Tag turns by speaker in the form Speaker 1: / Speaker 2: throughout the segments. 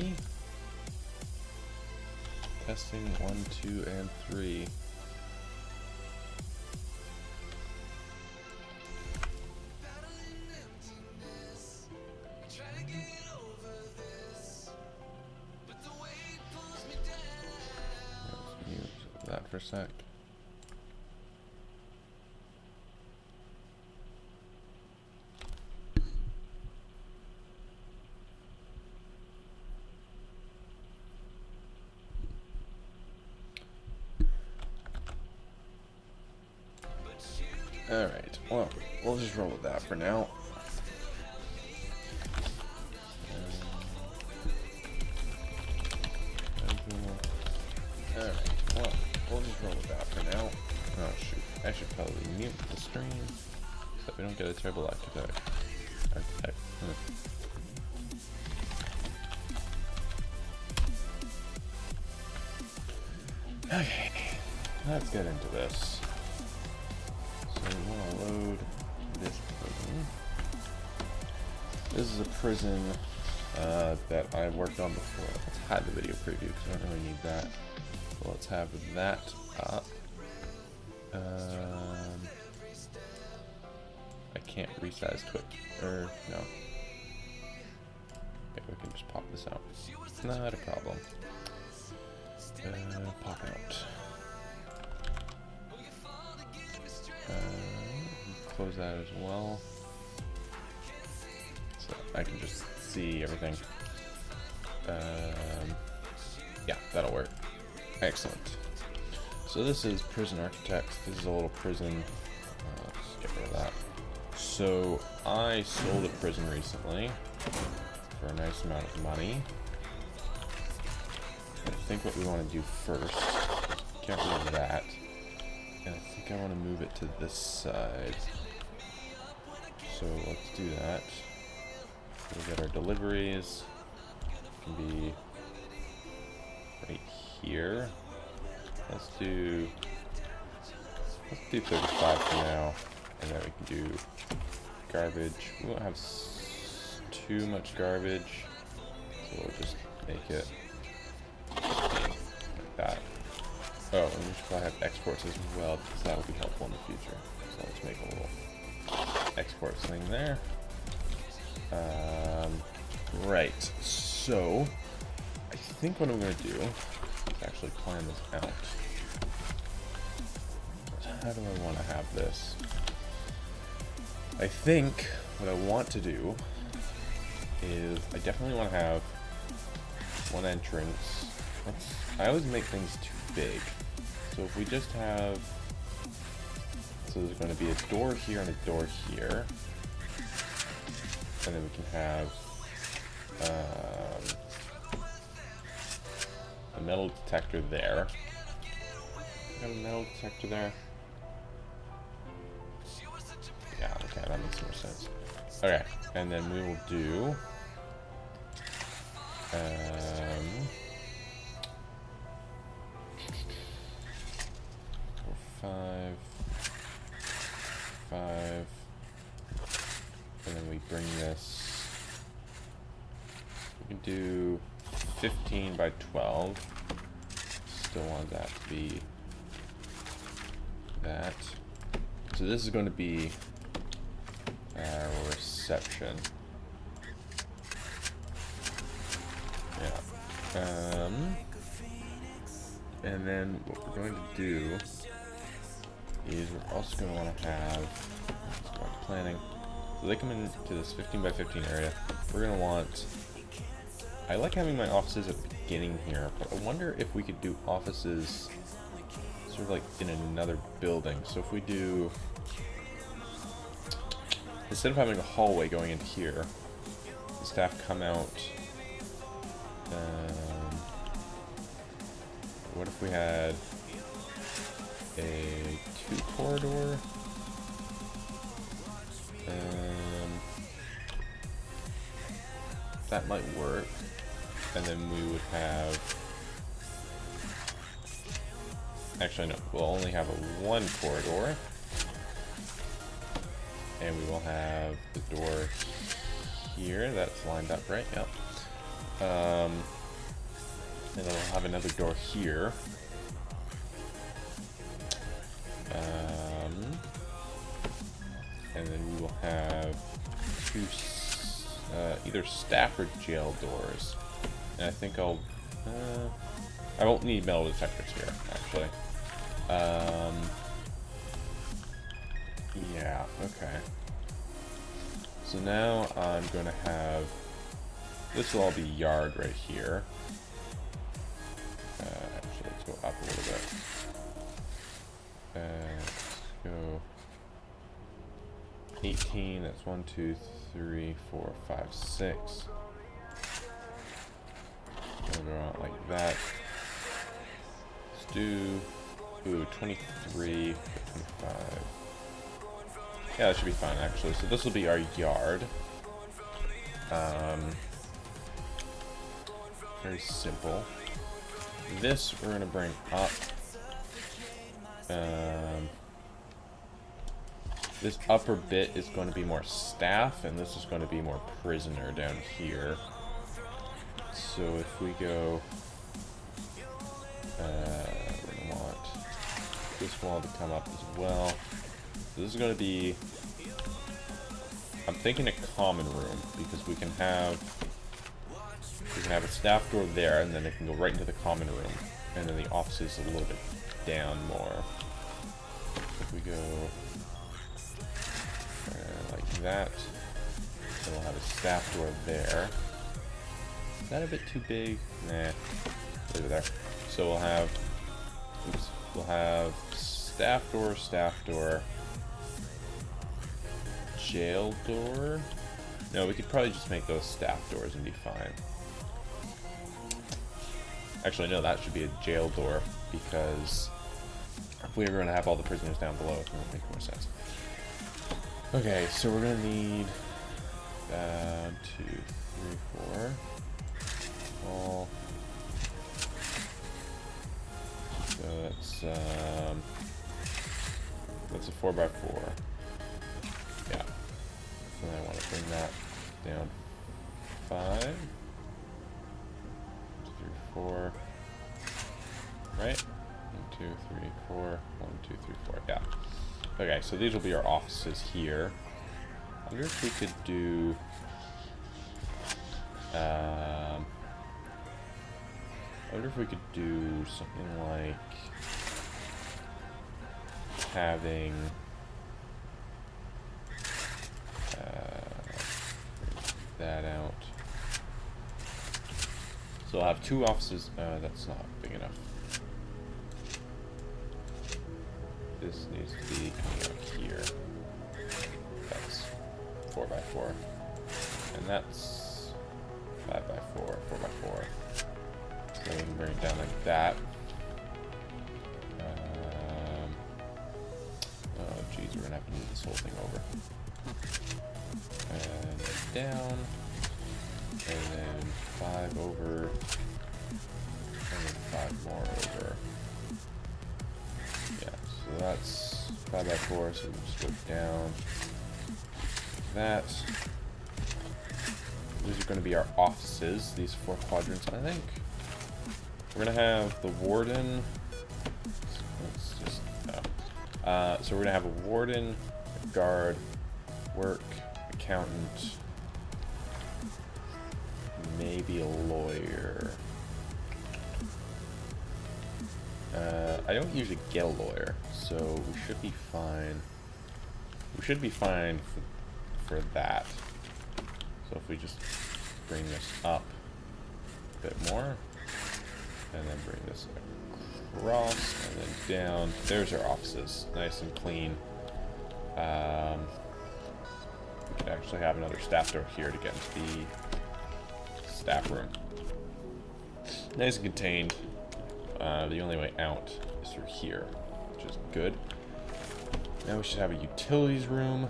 Speaker 1: 3. Testing 1, 2, and 3. Mute that for a sec. Alright, well, we'll just roll with that for now. Alright, well, we'll just roll with that for now. Oh shoot, I should probably mute the stream so that we don't get a terrible architect. Okay, let's get into this. So we want to load this prison. This is a prison that I've worked on before. Let's hide the video preview because I don't really need that. So let's have that up. I can't resize Twitch. No. Okay, we can just pop this out. Not a problem. Pop out. Close that as well. So I can just see everything. Yeah, that'll work. Excellent. So this is Prison Architects. This is a little prison. Let's get rid of that. So I sold a prison recently for a nice amount of money. I think what we want to do first, get rid of that, and I think I want to move it to this side. So let's do that. We'll get our deliveries. It can be right here. Let's do 35 for now, and then we can do garbage. We won't have too much garbage, so we'll just make it like that. Oh, and we should probably have exports as well, because that will be helpful in the future. So let's make a little exports thing there. Right, so I think what I'm going to do is actually plan this out. How do I want to have this? I think what I want to do is I definitely want to have one entrance. I always make things too big. So if we just have, so there's going to be a door here and a door here, and then we can have a metal detector there. Have a metal detector there. Yeah, okay, that makes more sense. Okay, and then we will do 5, and then we bring this. We can do 15 by 12. Still want that to be that. So this is going to be our reception. Yeah. And then what we're going to do is we're also going to want to have, let's go back to planning. So they come into this 15 by 15 area. We're going to want, I like having my offices at the beginning here, but I wonder if we could do offices sort of like in another building. So if we do, instead of having a hallway going into here, the staff come out. What if we had a 2 corridor? That might work. And then we would have, actually no, we'll only have a 1 corridor. And we will have the door here that's lined up, right? Yep. And then we'll have another door here. And then we will have two either staff or jail doors. And I think I won't need metal detectors here, actually. Yeah, okay. So now I'm going to have... This will all be yard right here. Actually, let's go up a little bit. Let's go 18. That's 1, 2, 3, 4, 5, 6. We'll go out like that. Let's do 23, 25. Yeah, that should be fine actually. So this will be our yard. Very simple. This we're gonna bring up. This upper bit is going to be more staff, and this is going to be more prisoner down here. So if we go, we're gonna want this wall to come up as well. So this is going to be, I'm thinking a common room, because we can have a staff door there, and then it can go right into the common room, and then the office is a little bit down more. If we go like that, then we'll have a staff door there. Is that a bit too big? Nah, leave it there. So we'll have, staff door, jail door. No, we could probably just make those staff doors and be fine. Actually, no, that should be a jail door, because if we were going to have all the prisoners down below, it would make more sense. Okay, so we're going to need 2, 3, 4. All. So that's a 4x4. Yeah. So I want to bring that down 5. 2, 3, 4. Right? 1, 2, 3, 4. 1, 2, 3, 4. Yeah. Okay, so these will be our offices here. I wonder if we could do something like having that out. So I'll have 2 offices. That's not big enough. This needs to be coming out here. That's 4x4, and that's 5x4, 4x4. So we can bring it down like that. Oh geez, we're gonna have to move this whole thing over. And down, and then 5 over, and then 5 more over. Yeah, so that's 5x4, so we'll just go down like that. These are going to be our offices, these 4 quadrants, I think. We're going to have the warden. Let's just, so we're going to have a warden, a guard, work, accountant, maybe a lawyer. I don't usually get a lawyer, so we should be fine. We should be fine for that. So if we just bring this up a bit more, and then bring this across, and then down. There's our offices, nice and clean. We could actually have another staff door here to get into the staff room. Nice and contained. The only way out is through here, which is good. Now we should have a utilities room.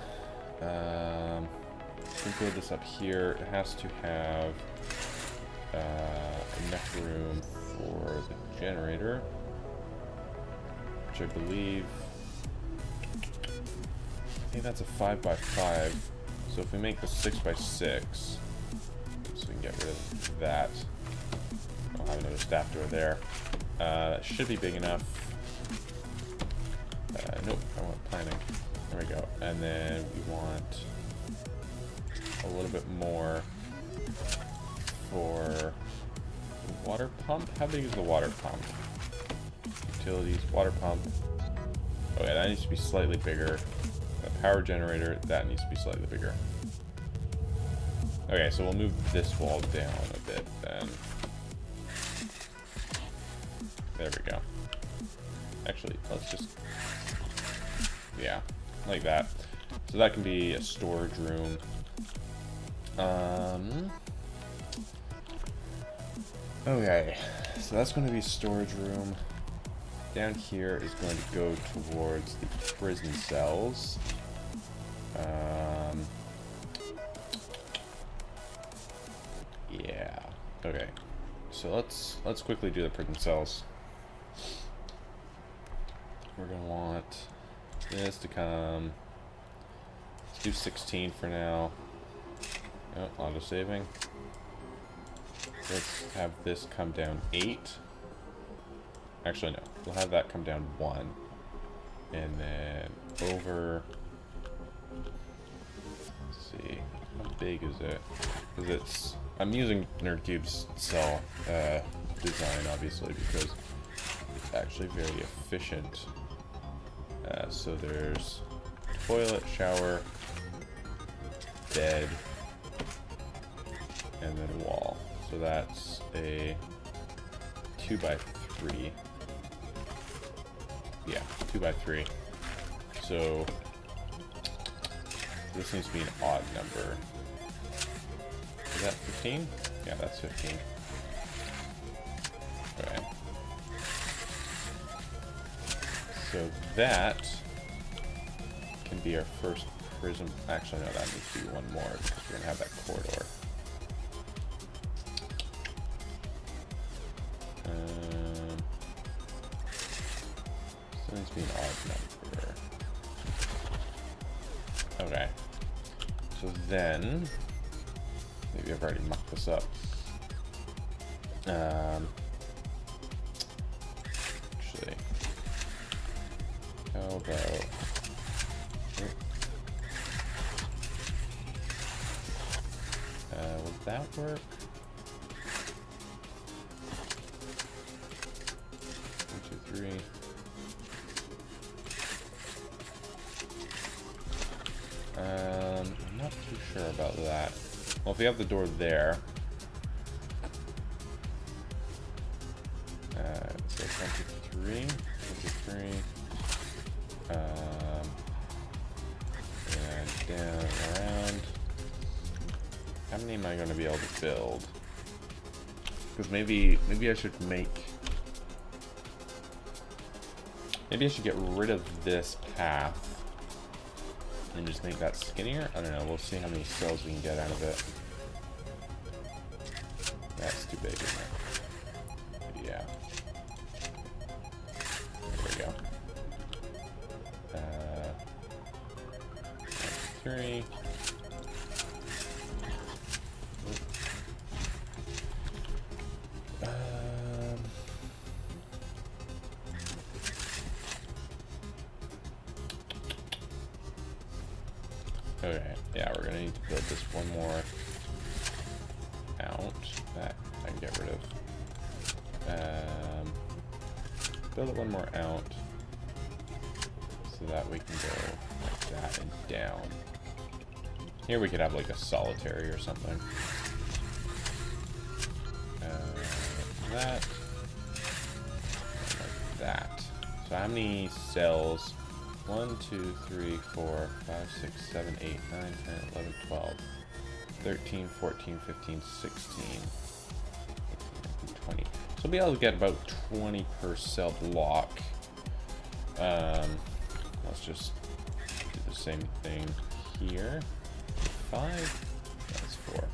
Speaker 1: We build this up here. It has to have enough room for the generator, which I believe, I think that's a 5x5. So if we make this 6x6, so we can get rid of that. I'll have another staff door there. That should be big enough. Nope, I want planning. There we go. And then we want a little bit more for the water pump. How big is the water pump? Utilities, water pump. Oh yeah, that needs to be slightly bigger. The power generator, that needs to be slightly bigger. Okay, so we'll move this wall down a bit then. There we go. Actually, let's just... yeah, like that. So that can be a storage room. Okay, so that's going to be storage room. Down here is going to go towards the prison cells. Yeah. Okay. So let's quickly do the prison cells. We're gonna want this to come. Let's do 16 for now. Oh, auto saving. Let's have this come down 8. Actually, no. We'll have that come down 1. And then over... let's see. How big is it? Because it's... I'm using NerdCube's cell design, obviously, because it's actually very efficient. So there's toilet, shower, bed, and then wall. So that's a 2x3. Yeah, 2x3. So this needs to be an odd number. Is that 15? Yeah, that's 15. Okay. So that can be our first prism. Actually, no, that needs to be one more because we're going to have that corridor. So it needs to be an odd number. Okay. So then... maybe I've already mucked this up. Actually, how about... would that work? 1, 2, 3. I'm not too sure about that. Well, if we have the door there, so 1, 2, 3, 1, 2, 3, and down, around. How many am I going to be able to build? Because maybe I should make... maybe I should get rid of this path and just make that skinnier? I don't know, we'll see how many cells we can get out of it. That's too big, isn't it? Yeah. There we go. 3. Okay, yeah, we're gonna need to build this one more out. That I can get rid of. Build it one more out so that we can go like that and down. Here we could have like a solitary or something. That. Like that. So how many cells? 1, 2, 3, 4, 5, 6, 7, 8, 9, 10, 11, 12, 13, 14, 15, 16, 20. So we'll be able to get about 20 per cell block. Let's just do the same thing here. 5, that's 4.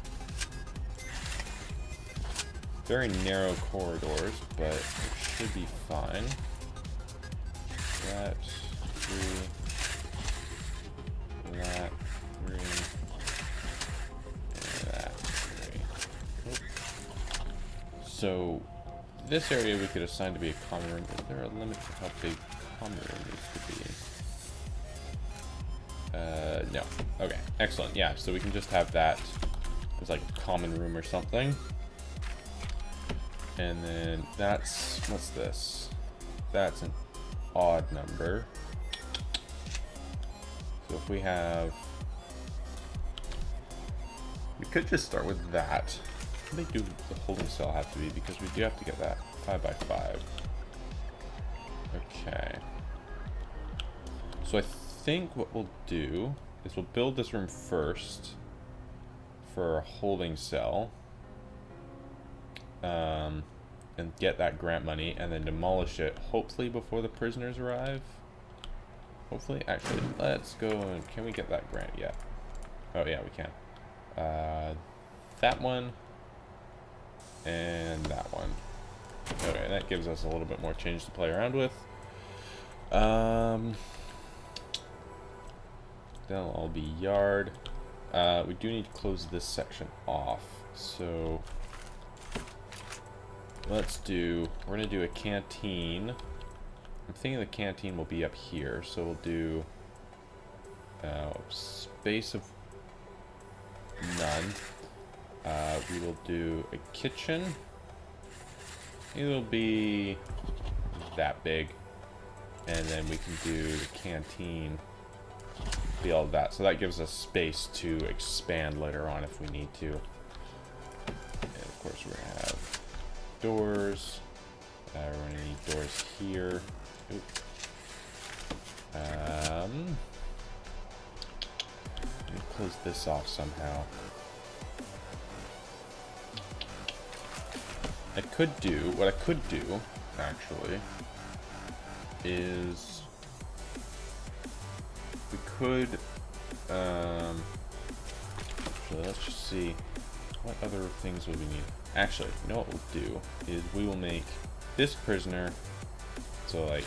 Speaker 1: Very narrow corridors, but it should be fine. That 3, that 3, and that 3. So this area we could assign to be a common room. Is there a limit to how big common room needs to be? No. Okay, excellent. Yeah, so we can just have that as like a common room or something. And then that's, what's this? That's an odd number. So if we have, we could just start with that. How big do the holding cell have to be? Because we do have to get that 5 by 5. Okay. So I think what we'll do is we'll build this room first for a holding cell. And get that grant money and then demolish it, hopefully before the prisoners arrive. Hopefully. Actually, let's go and can we get that grant yet? Oh yeah, we can. That one and that one. Okay, that gives us a little bit more change to play around with. That'll all be yard. We do need to close this section off, so let's do, we're gonna do a canteen. I'm thinking the canteen will be up here, so we'll do space of none. We will do a kitchen. It'll be that big, and then we can do the canteen, be all of that. So that gives us space to expand later on if we need to. And of course we're gonna have doors. We're gonna need doors here. Oop. Let me close this off somehow. What I could do, actually, is we could, actually, let's just see, what other things will we need? Actually, you know what we'll do, is we will make this prisoner, so like,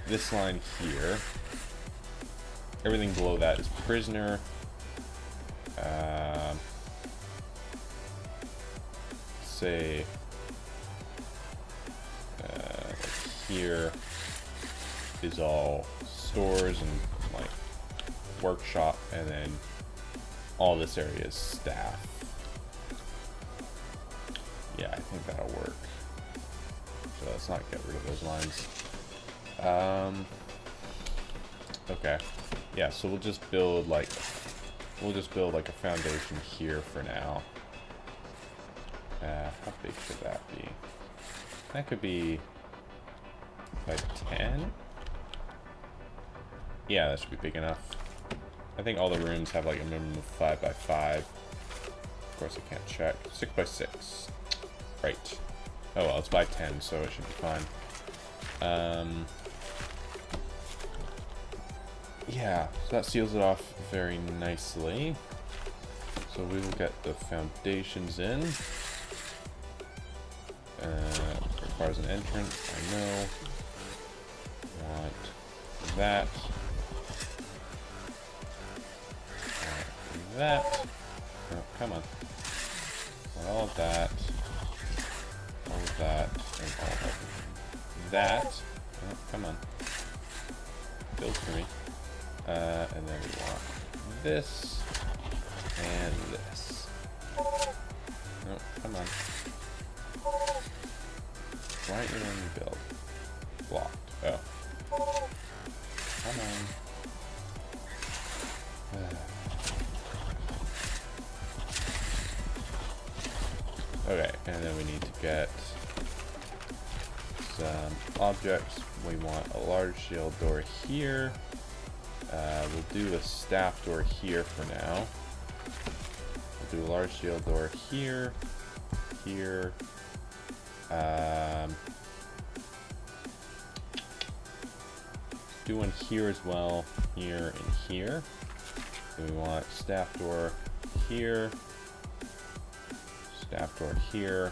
Speaker 1: this line here, everything below that is prisoner, say here is all stores and like workshop, and then all this area is staff. Yeah, I think that'll work. So let's not get rid of those lines. Okay, yeah, so we'll just build like a foundation here for now. How big should that be? That could be like 10. Yeah, that should be big enough. I think all the rooms have like a minimum of 5 by 5. Of course, I can't check. 6 by 6. Right. Oh well, it's by 10, so it should be fine. Yeah, so that seals it off very nicely. So we will get the foundations in. Requires an entrance, I know. Want that. That. Oh, come on. Want all of that. All of that. And all of that. Oh, come on. Build for me. And then we want this. And this. Oh, come on. Why aren't you letting me build? Blocked. Oh. Come on. Okay, and then we need to get some objects. We want a large shield door here. We'll do a staff door here for now. We'll do a large shield door here. Here. Do one here as well, here and here. So we want staff door here, staff door here,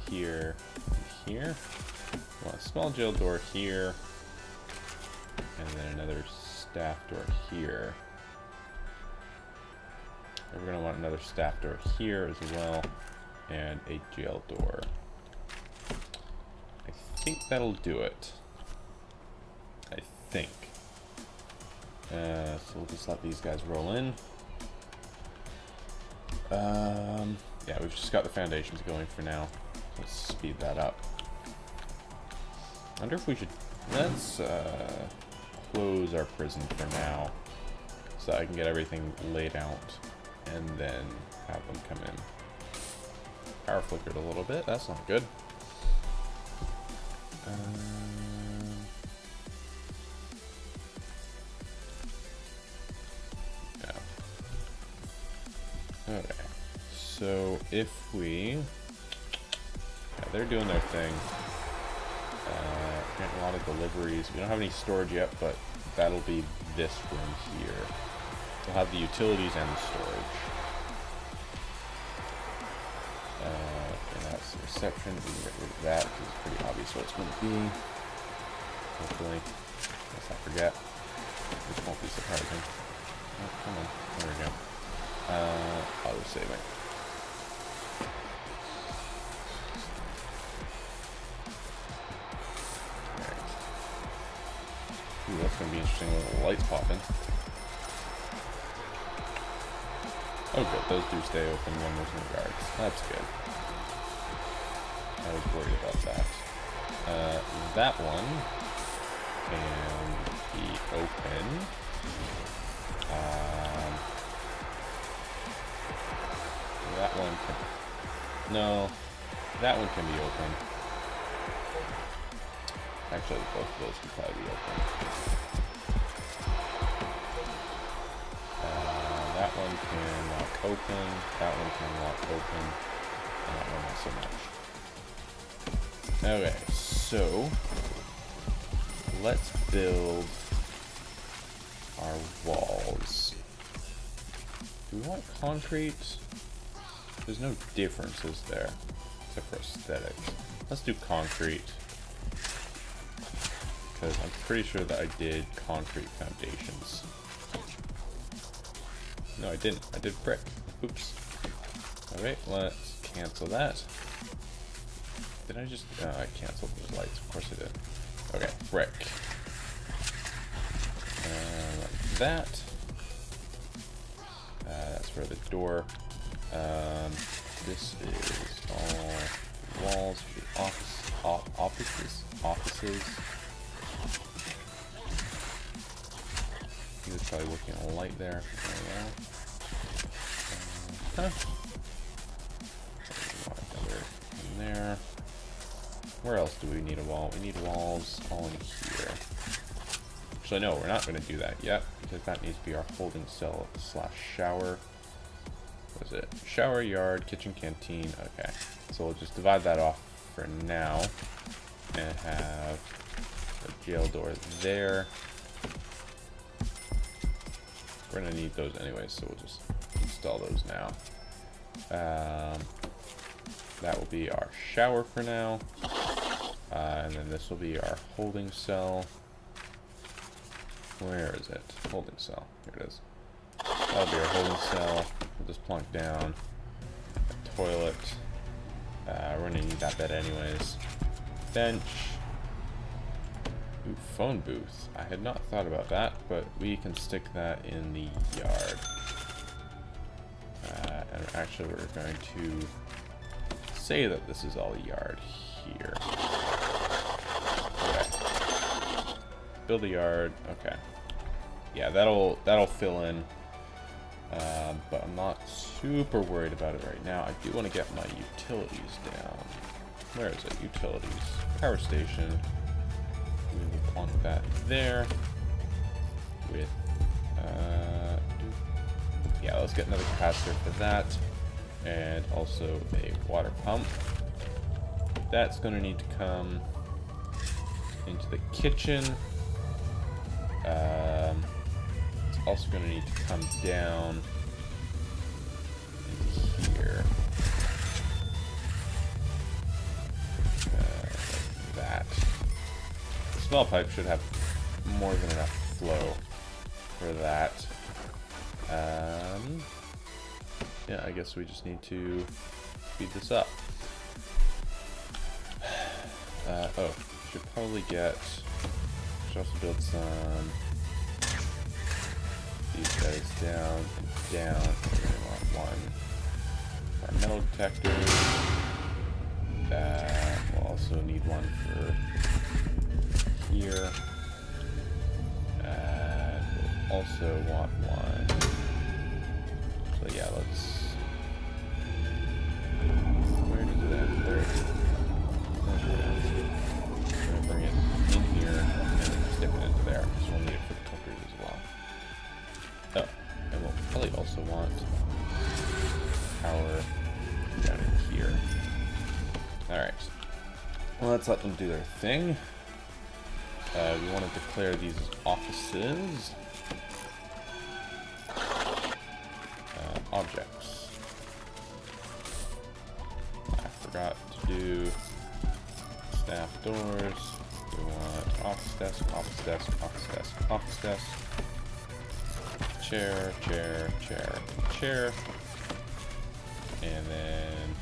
Speaker 1: here, and here. We want a small jail door here, and then another staff door here. And we're going to want another staff door here as well. And a jail door. I think that'll do it. I think. So we'll just let these guys roll in. Yeah, we've just got the foundations going for now. Let's speed that up. I wonder if we should... Let's close our prison for now. So I can get everything laid out. And then have them come in. Power flickered a little bit. That's not good. Yeah. Okay. So if we... Yeah, they're doing their thing. Getting a lot of deliveries. We don't have any storage yet, but that'll be this room here. We'll have the utilities and the storage. And that's the reception. We can get rid of that because it's pretty obvious what it's going to be. Hopefully. Let's not forget. This won't be surprising. Oh, come on. There we go. Auto saving. Alright. Ooh, that's going to be interesting with the lights popping. Oh good, those do stay open when there's no guards. That's good. I was worried about that. That one can be open. That one can... No, that one can be open. Actually, both of those can probably be open. That one can lock open, that one can lock open, and that one not so much. Okay, so let's build our walls. Do we want concrete? There's no difference, is there? Except for aesthetics. Let's do concrete. Because I'm pretty sure that I did concrete foundations. No, I didn't. I did brick. Oops. Alright, let's cancel that. Did I just... I canceled those lights. Of course I did. Okay, brick. Like that. That's for the door. This is all walls for the offices. He was probably working on a light there. Another in there. Where else do we need a wall? We need walls all in here. Actually, no, we're not going to do that yet because that needs to be our holding cell / shower. What is it? Shower, yard, kitchen, canteen. Okay, so we'll just divide that off for now and have a jail door there. We're gonna need those anyway, so we'll just install those now. That will be our shower for now, and then this will be our holding cell. Where is it? Holding cell. Here it is. That'll be our holding cell. We'll just plunk down a toilet. We're gonna need that bed anyways. Bench. Ooh, phone booth. I had not thought about that, but we can stick that in the yard. And actually, we're going to say that this is all yard here. Okay. Build a yard. Okay. Yeah, that'll fill in. But I'm not super worried about it right now. I do want to get my utilities down. Where is it? Utilities. Power station. We will plunk that there with yeah, let's get another capacitor for that, and also a water pump. That's going to need to come into the kitchen. It's also going to need to come down into here. Like that. The small pipe should have more than enough flow for that. yeah, I guess we just need to speed this up. Oh, should probably should also build some these guys down and down. We're gonna want one for our metal detector. We'll also need one for here. And we'll also want one. So yeah, let's. Where does it end? There it is. That's where it ends. We're gonna bring it in here and then stick it into there. So we'll need it for the cookers as well. Oh, and we'll probably also want power down in here. Alright. Well, let's let them do their thing. We want to declare these as offices. Objects. I forgot to do staff doors. We want office desk, office desk, office desk, office desk. Chair, chair, chair, chair. And then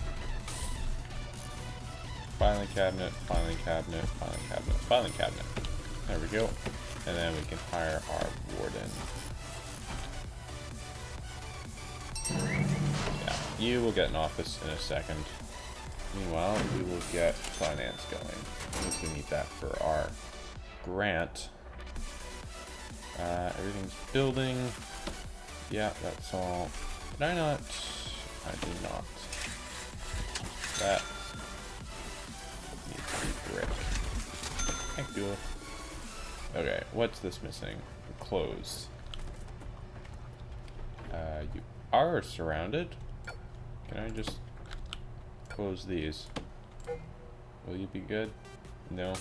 Speaker 1: filing cabinet, filing cabinet, filing cabinet, filing cabinet. There we go. And then we can hire our warden. Yeah, you will get an office in a second. Meanwhile, we will get finance going, because we need that for our grant. Everything's building. Yeah, that's all. Did I not? I did not. That needs to be brick. Thank you. Okay, what's this missing? Closed. You are surrounded. Can I just close these? Will you be good? No.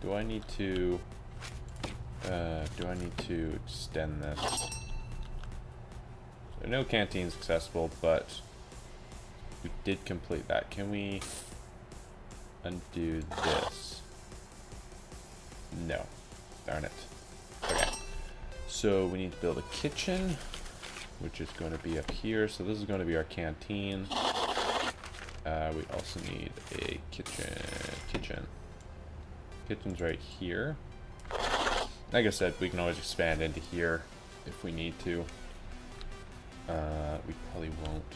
Speaker 1: Do I need to extend this? So no canteens accessible, but we did complete that. Can we undo this? No. Darn it. Okay. So we need to build a kitchen, which is going to be up here. So this is going to be our canteen. We also need a kitchen. Kitchen's right here. Like I said, we can always expand into here if we need to. We probably won't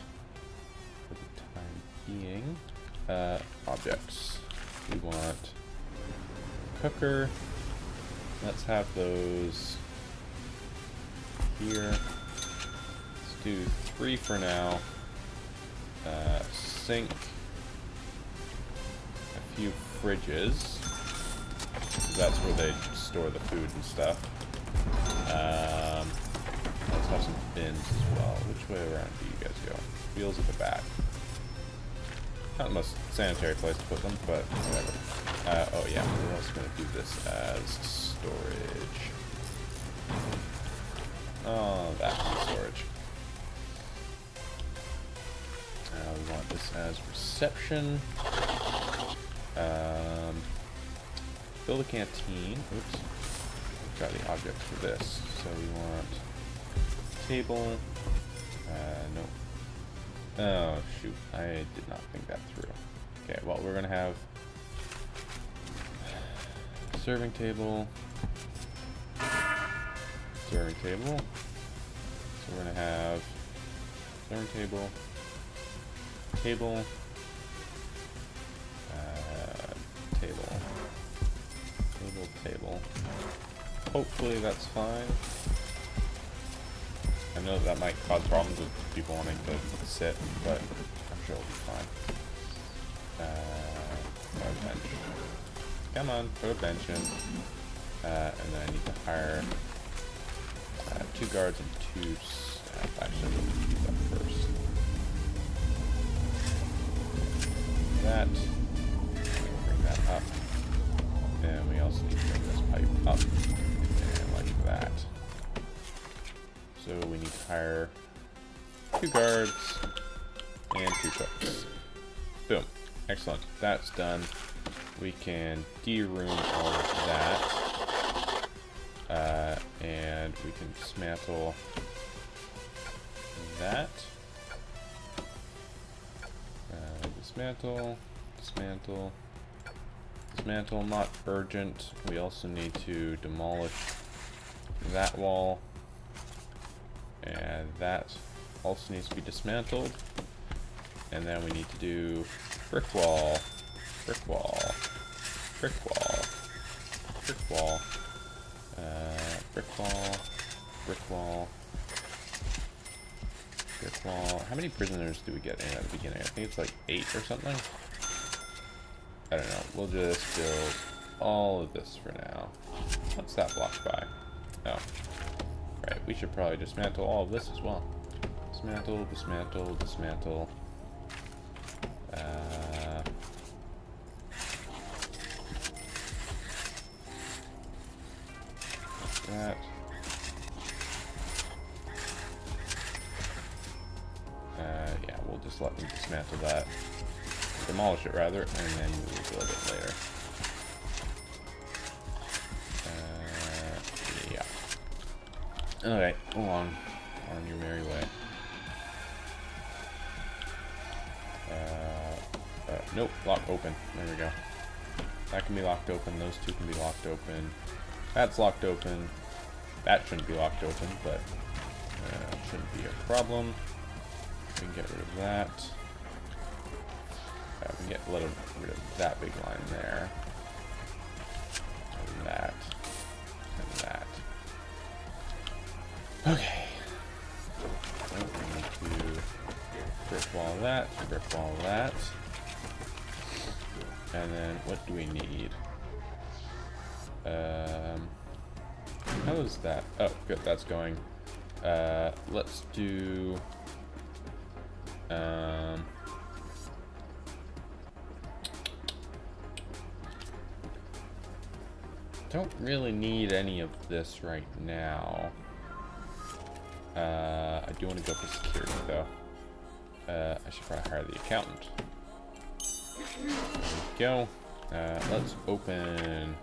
Speaker 1: for the time being. Objects. We want cooker. Let's have those here. Let's do 3 for now. Sink. A few fridges. That's where they store the food and stuff. Let's have some bins as well. Which way around do you guys go? Wheels at the back. Not the most sanitary place to put them, but whatever. Oh yeah, we're also going to do this as storage. Oh, that's storage. We want this as reception. Build a canteen. Oops. We've got the objects for this. So we want table. No. Oh, shoot. I did not think that through. Okay, well, we're going to have serving table. Serving table. So we're going to have serving table. Table. Table. Table. Hopefully that's fine. I know that might cause problems with people wanting to sit, but I'm sure it'll be fine. Put a bench. Come on, put a bench in. And then I need to hire 2 guards and 2 staff. Actually, we'll do that first. That. Bring that up. And we also need to bring this pipe up. And like that. So we need to hire 2 guards and 2 cooks. Boom. Excellent. That's done. We can de-room all of that. And we can dismantle that. Dismantle, dismantle, dismantle, not urgent. We also need to demolish that wall. And that also needs to be dismantled. And then we need to do brick wall, brick wall, brick wall, brick wall, brick wall, brick wall, brick wall. How many prisoners do we get in at the beginning? I think it's like 8 or something. I don't know. We'll just build all of this for now. What's that blocked by? Oh. Right, we should probably dismantle all of this as well. Dismantle, dismantle, dismantle. That. Yeah, we'll just let them dismantle that. Demolish it, rather, and then we will build it later. Yeah. Okay, along on your merry way. Nope, lock open. There we go. That can be locked open. Those two can be locked open. That's locked open. That shouldn't be locked open, but shouldn't be a problem. We can get rid of that. We can get rid of that big line there. And that. And that. Okay. So we need to brick wall that, brick wall that. And then what do we need? How is that? Oh, good, that's going. Let's do don't really need any of this right now. I do want to go for security though. I should probably hire the accountant. There we go. Let's open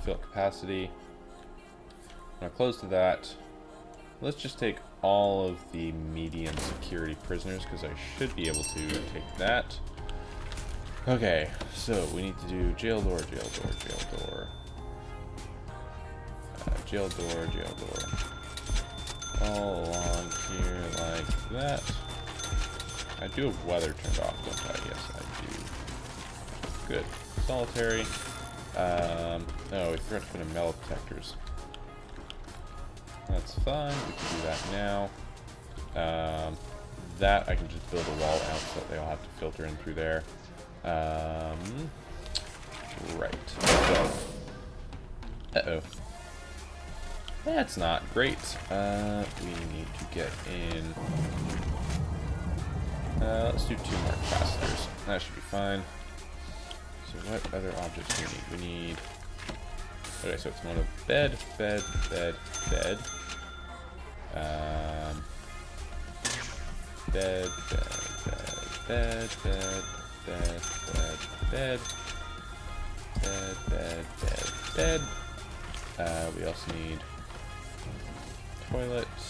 Speaker 1: fill capacity. I'm gonna close to that. Let's just take all of the medium security prisoners because I should be able to take that. Okay, so we need to do jail door, jail door, jail door, jail door, jail door, all along here like that. I do have weather turned off, don't I? Yes, I do. Good. Solitary. Oh, we forgot to put in metal detectors. That's fine. We can do that now. That I can just build a wall out so that they all have to filter in through there. Right. So, uh-oh. That's not great. We need to get in. Let's do 2 more capacitors. That should be fine. So what other objects do we need? We need... Okay, so it's one of bed, bed, bed, bed. Bed, bed, bed, bed, bed, bed, bed, bed, bed, bed. We also need toilets.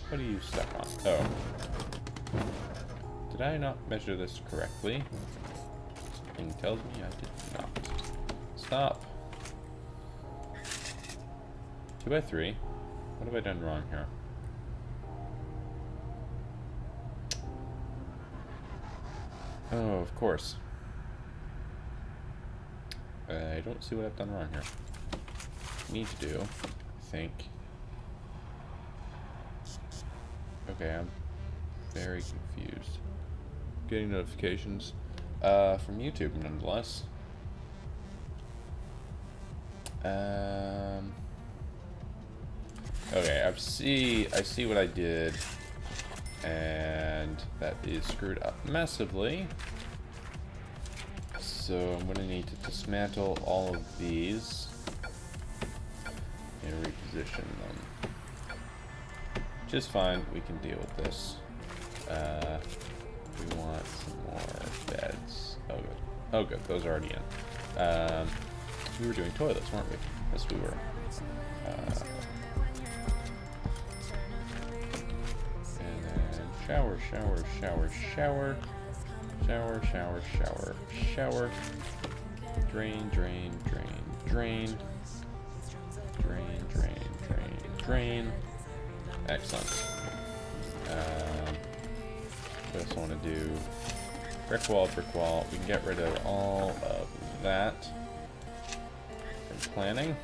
Speaker 1: What are you stuck on? Oh. Did I not measure this correctly? Something tells me I did not. Stop. 2x3. What have I done wrong here? Oh, of course. I don't see what I've done wrong here. Need to do, I think. Okay, I'm very confused. Getting notifications from YouTube, nonetheless. Okay, I see what I did, and that is screwed up massively. So I'm gonna need to dismantle all of these and reposition them. Which is fine, we can deal with this. We want some more beds. Oh good. Oh, good. Those are already in. We were doing toilets, weren't we? Yes, we were. And then shower, shower, shower, shower. Shower, shower, shower, shower. Drain, drain, drain, drain. Drain, drain, drain, drain. Excellent. What else I want to do? Brick wall, brick wall. We can get rid of all of that from planning.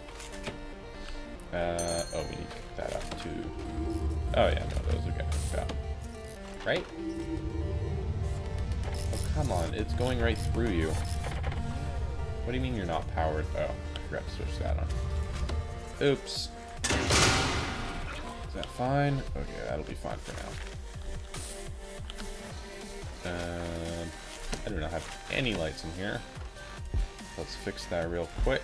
Speaker 1: Oh, we need to pick that up too. Oh yeah, no, those are good. Yeah. Right? Oh, come on. It's going right through you. What do you mean you're not powered? Oh, I forgot to switch that on. Oops. Is that fine? Okay, that'll be fine for now. I do not have any lights in here. Let's fix that real quick.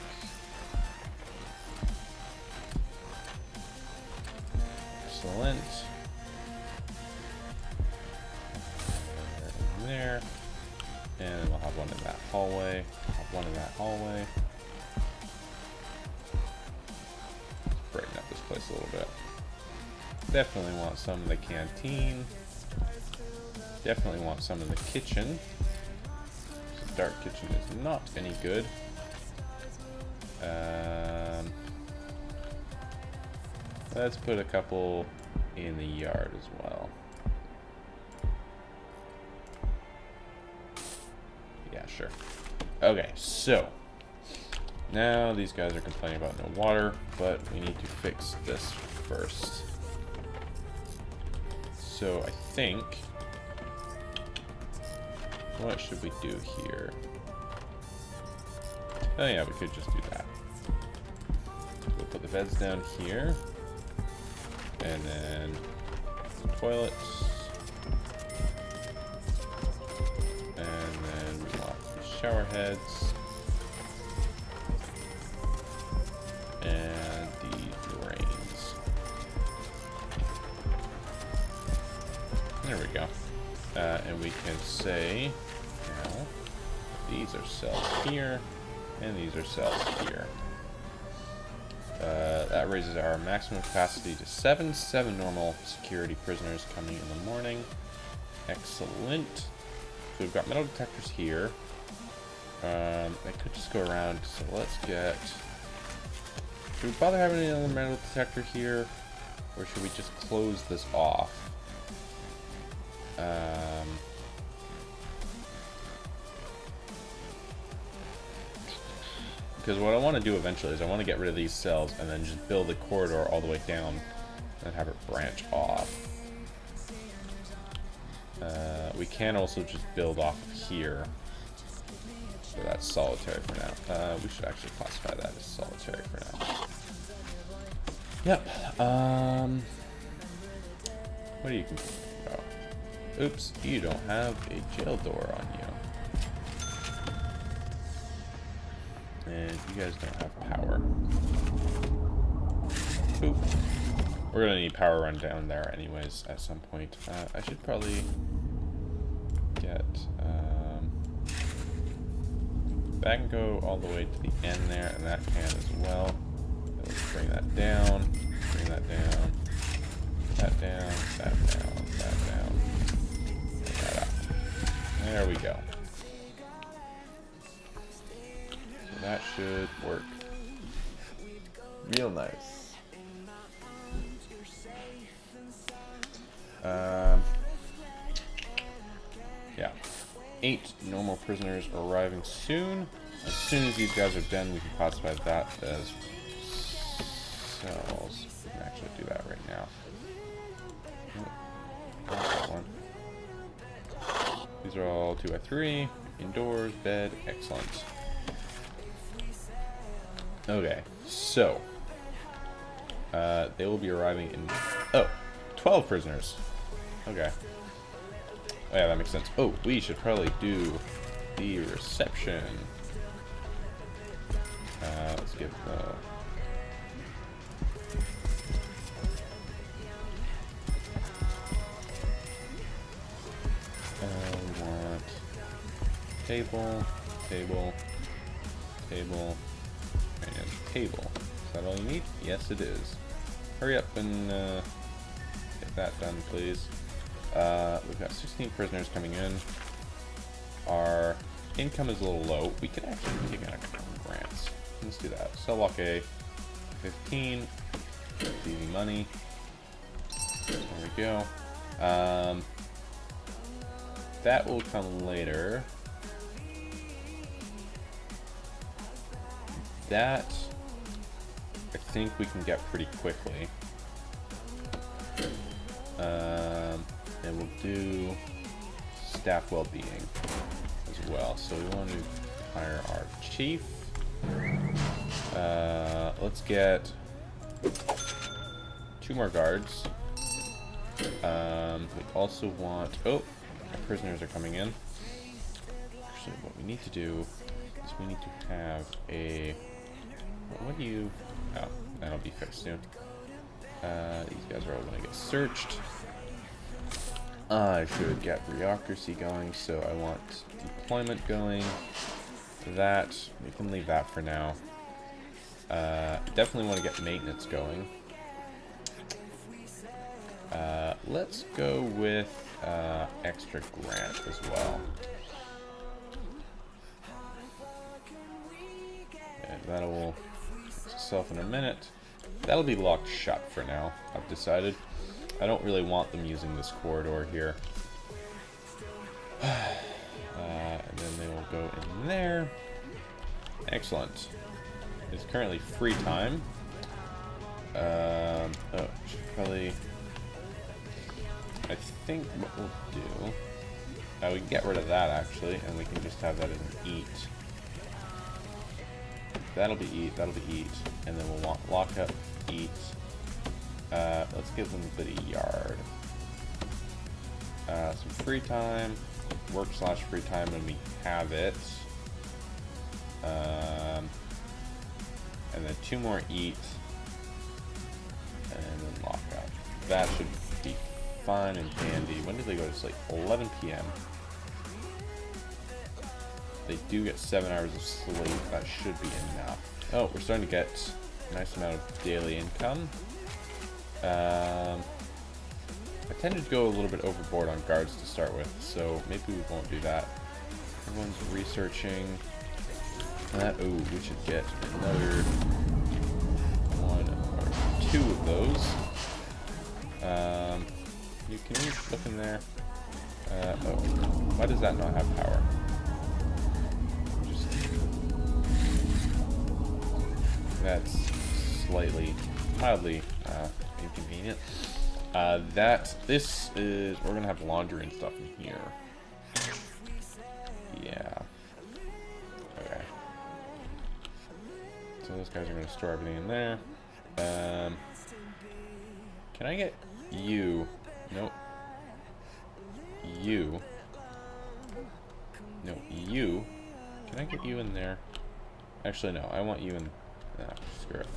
Speaker 1: Excellent. There. And then we'll have one in that hallway. Have one in that hallway. Let's brighten up this place a little bit. Definitely want some in the canteen. Definitely want some in the kitchen. This dark kitchen is not any good. Let's put a couple in the yard as well. Yeah, sure. Okay, so now these guys are complaining about no water, but we need to fix this first. So I think, what should we do here? Oh yeah, we could just do that. We'll put the beds down here. And then toilets. And then we want the shower heads. And the drains. There we go. And we can say, now, these are cells here, and these are cells here. That raises our maximum capacity to 7 normal security prisoners coming in the morning. Excellent. So we've got metal detectors here. I could just go around, so let's get... Should we bother having another metal detector here? Or should we just close this off? Because what I want to do eventually is I want to get rid of these cells and then just build a corridor all the way down and have it branch off. We can also just build off of here. So that's solitary for now. We should actually classify that as solitary for now. Yep. What are you complaining about? Oops, you don't have a jail door on you. And you guys don't have power. Oop. We're gonna need power run down there anyways at some point. I should probably get that can go all the way to the end there, and that can as well. Let's bring that down, bring that down, that down, that down, that down, and that up. There we go. So that should work real nice. Yeah. 8 normal prisoners are arriving soon. As soon as these guys are done, we can classify that as cells. We can actually do that right now. Oh, that one. These are all 2x3, indoors, bed, excellent. Okay, so they will be arriving in 12 prisoners. Okay. Oh yeah, that makes sense. Oh, we should probably do the reception. Let's get the... we want table, table, table, and table. Is that all you need? Yes, it is. Hurry up and get that done, please. We've got 16 prisoners coming in. Our income is a little low. We could actually take out a couple of grants. Let's do that. Cell block A, 15. Easy money. There we go. That will come later. That I think we can get pretty quickly. And we'll do staff well-being as well. So we want to hire our chief. Let's get 2 more guards. We also want... Oh, our prisoners are coming in. Actually, what we need to do is we need to have a... What do you... Oh, that'll be fixed soon. These guys are all going to get searched. I should get bureaucracy going, so I want deployment going. That, we can leave that for now. Definitely want to get maintenance going. Let's go with extra grant as well. And that'll fix itself in a minute. That'll be locked shut for now, I've decided. I don't really want them using this corridor here. And then they will go in there. Excellent. It's currently free time. Oh, should probably... I think what we'll do... we can get rid of that, actually, and we can just have that as an eat. That'll be eat, and then we'll want lockup, eat. Let's give them a bit of yard. Some free time, work/free time when we have it. And then 2 more eat, and then lockup. That should be fine and dandy. When do they go to sleep? 11 p.m. They do get 7 hours of sleep. That should be enough. Oh, we're starting to get a nice amount of daily income. I tended to go a little bit overboard on guards to start with, so maybe we won't do that. Everyone's researching. Oh, we should get another 1 or 2 of those. Can you look in there? Oh, why does that not have power? That's mildly inconvenient. This is, we're gonna have laundry and stuff in here. Yeah. Okay. So those guys are gonna store everything in there. Can I get you? Nope. You. No, you. Can I get you in there? Actually, no. I want you in... Nah, screw it.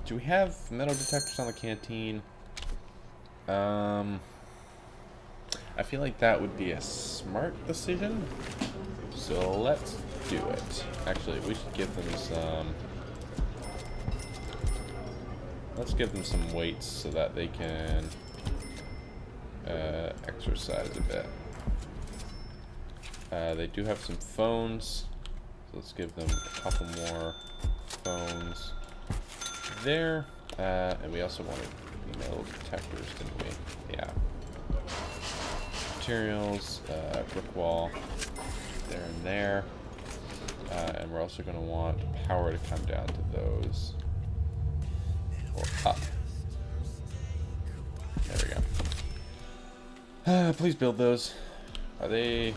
Speaker 1: Do we have metal detectors on the canteen? I feel like that would be a smart decision. So let's do it. Actually, we should give them some... Let's give them some weights so that they can exercise a bit. They do have some phones. So let's give them a couple more phones there. And we also wanted metal detectors, didn't we? Yeah. Materials, brick wall, there and there. And we're also going to want power to come down to those. Or up. There we go. Please build those. Are they...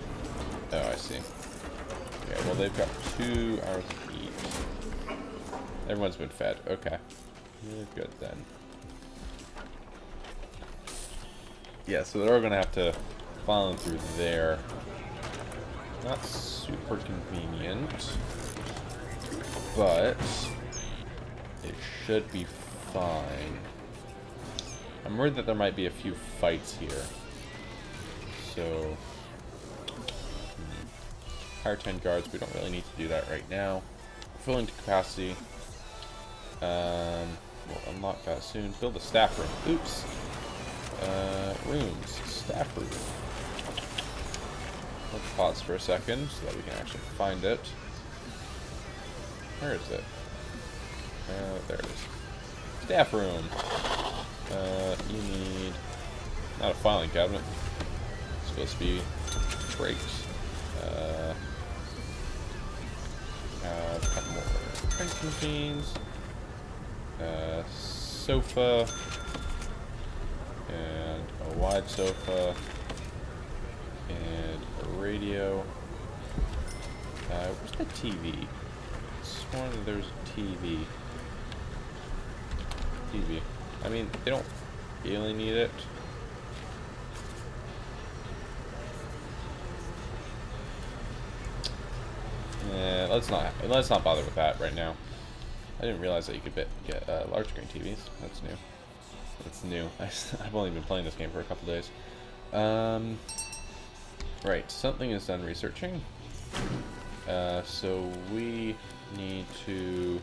Speaker 1: Oh, I see. Okay, well they've got 2 hours of each. Everyone's been fed. Okay. You're good then. Yeah, so they're all going to have to follow through there. Not super convenient. But... it should be fine. I'm worried that there might be a few fights here. So... hire 10 guards. We don't really need to do that right now. We're filling to capacity. We'll unlock that soon. Build a staff room. Oops. Rooms. Staff room. Let's pause for a second so that we can actually find it. Where is it? There it is. Staff room. You need not a filing cabinet. It's supposed to be brakes. A couple more printing machines. Sofa. And a wide sofa. And a radio. Where's the TV? I sworn that there's a TV. I mean, they don't really need it. Yeah, let's not bother with that right now. I didn't realize that you could get large screen TVs. That's new. That's new. I've only been playing this game for a couple days. Right, something is done researching. So we need to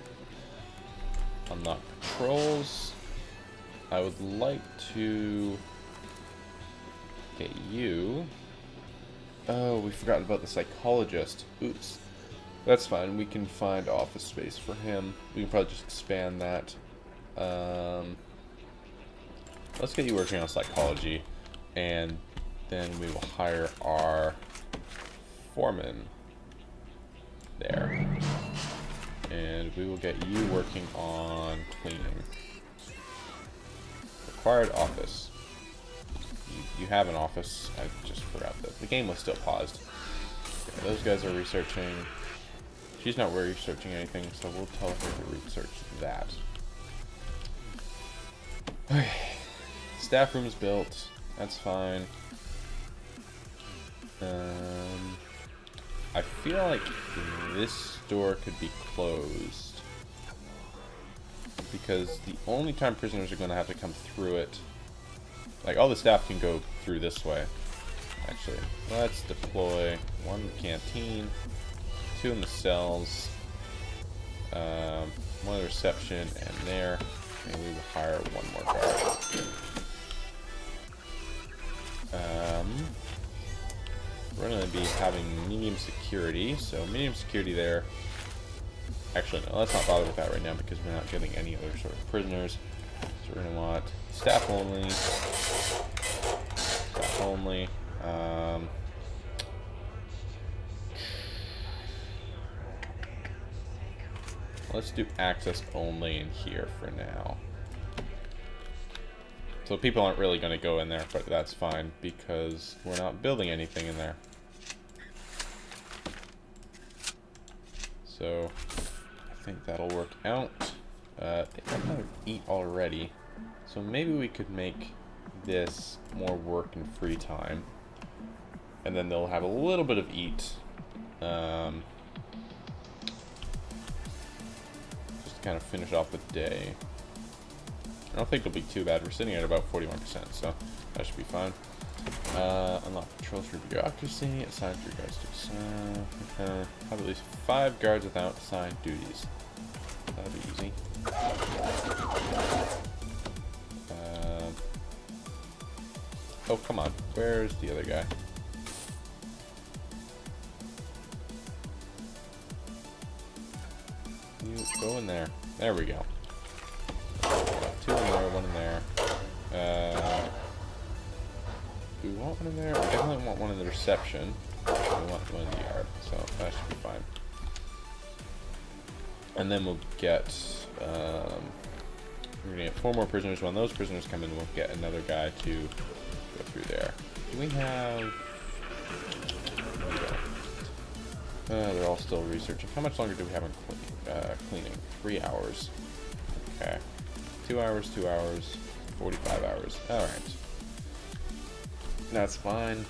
Speaker 1: unlock patrols. I would like to get you. Oh, we forgot about the psychologist. Oops. That's fine. We can find office space for him. We can probably just expand that. Let's get you working on psychology, and then we will hire our foreman there. And we will get you working on cleaning. Required office. You have an office. I just forgot that the game was still paused. Okay, those guys are researching. She's not researching anything, so we'll tell her to research that. Okay. Staff room's built. That's fine. I feel like this door could be closed, because the only time prisoners are going to have to come through it, like all the staff can go through this way. Actually, let's deploy one in the canteen, two in the cells, one in the reception, and there, and we will hire one more guard. We're going to be having medium security, so medium security there. Actually, no, let's not bother with that right now because we're not getting any other sort of prisoners. So we're going to want staff only. Staff only. Let's do access only in here for now. So people aren't really going to go in there, but that's fine because we're not building anything in there. So I think that'll work out. They have another eat already, so maybe we could make this more work and free time, and then they'll have a little bit of eat. Just to kind of finish off the day. I don't think it'll be too bad. We're sitting at about 41%, so that should be fine. Unlock patrols for bureaucracy. Assign 3 guards to have at least 5 guards without assigned duties. That'll be easy. Oh, come on. Where's the other guy? You go in there. There we go. 2 in there, 1 in there. Do we want one in there? We definitely want one in the reception. We want one in the yard, so that should be fine. And then we'll get, we're gonna get 4 more prisoners. When those prisoners come in, we'll get another guy to go through there. Do we have? They're all still researching. How much longer do we have on cleaning? 3 hours. Okay. 2 hours, 2 hours, 45 hours. Alright. That's fine.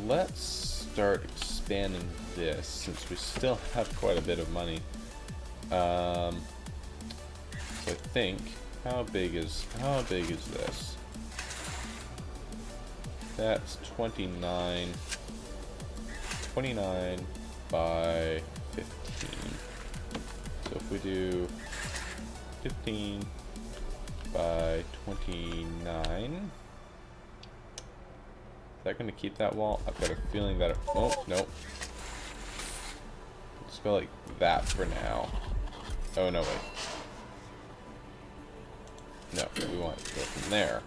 Speaker 1: Let's start expanding this since we still have quite a bit of money. So I think how big is this? That's 29. 29 by 15. So if we do 15 by 29, is that going to keep that wall? I've got a feeling that it, oh, nope. Let's go like that for now. Oh, no, wait. No, we want to go from there.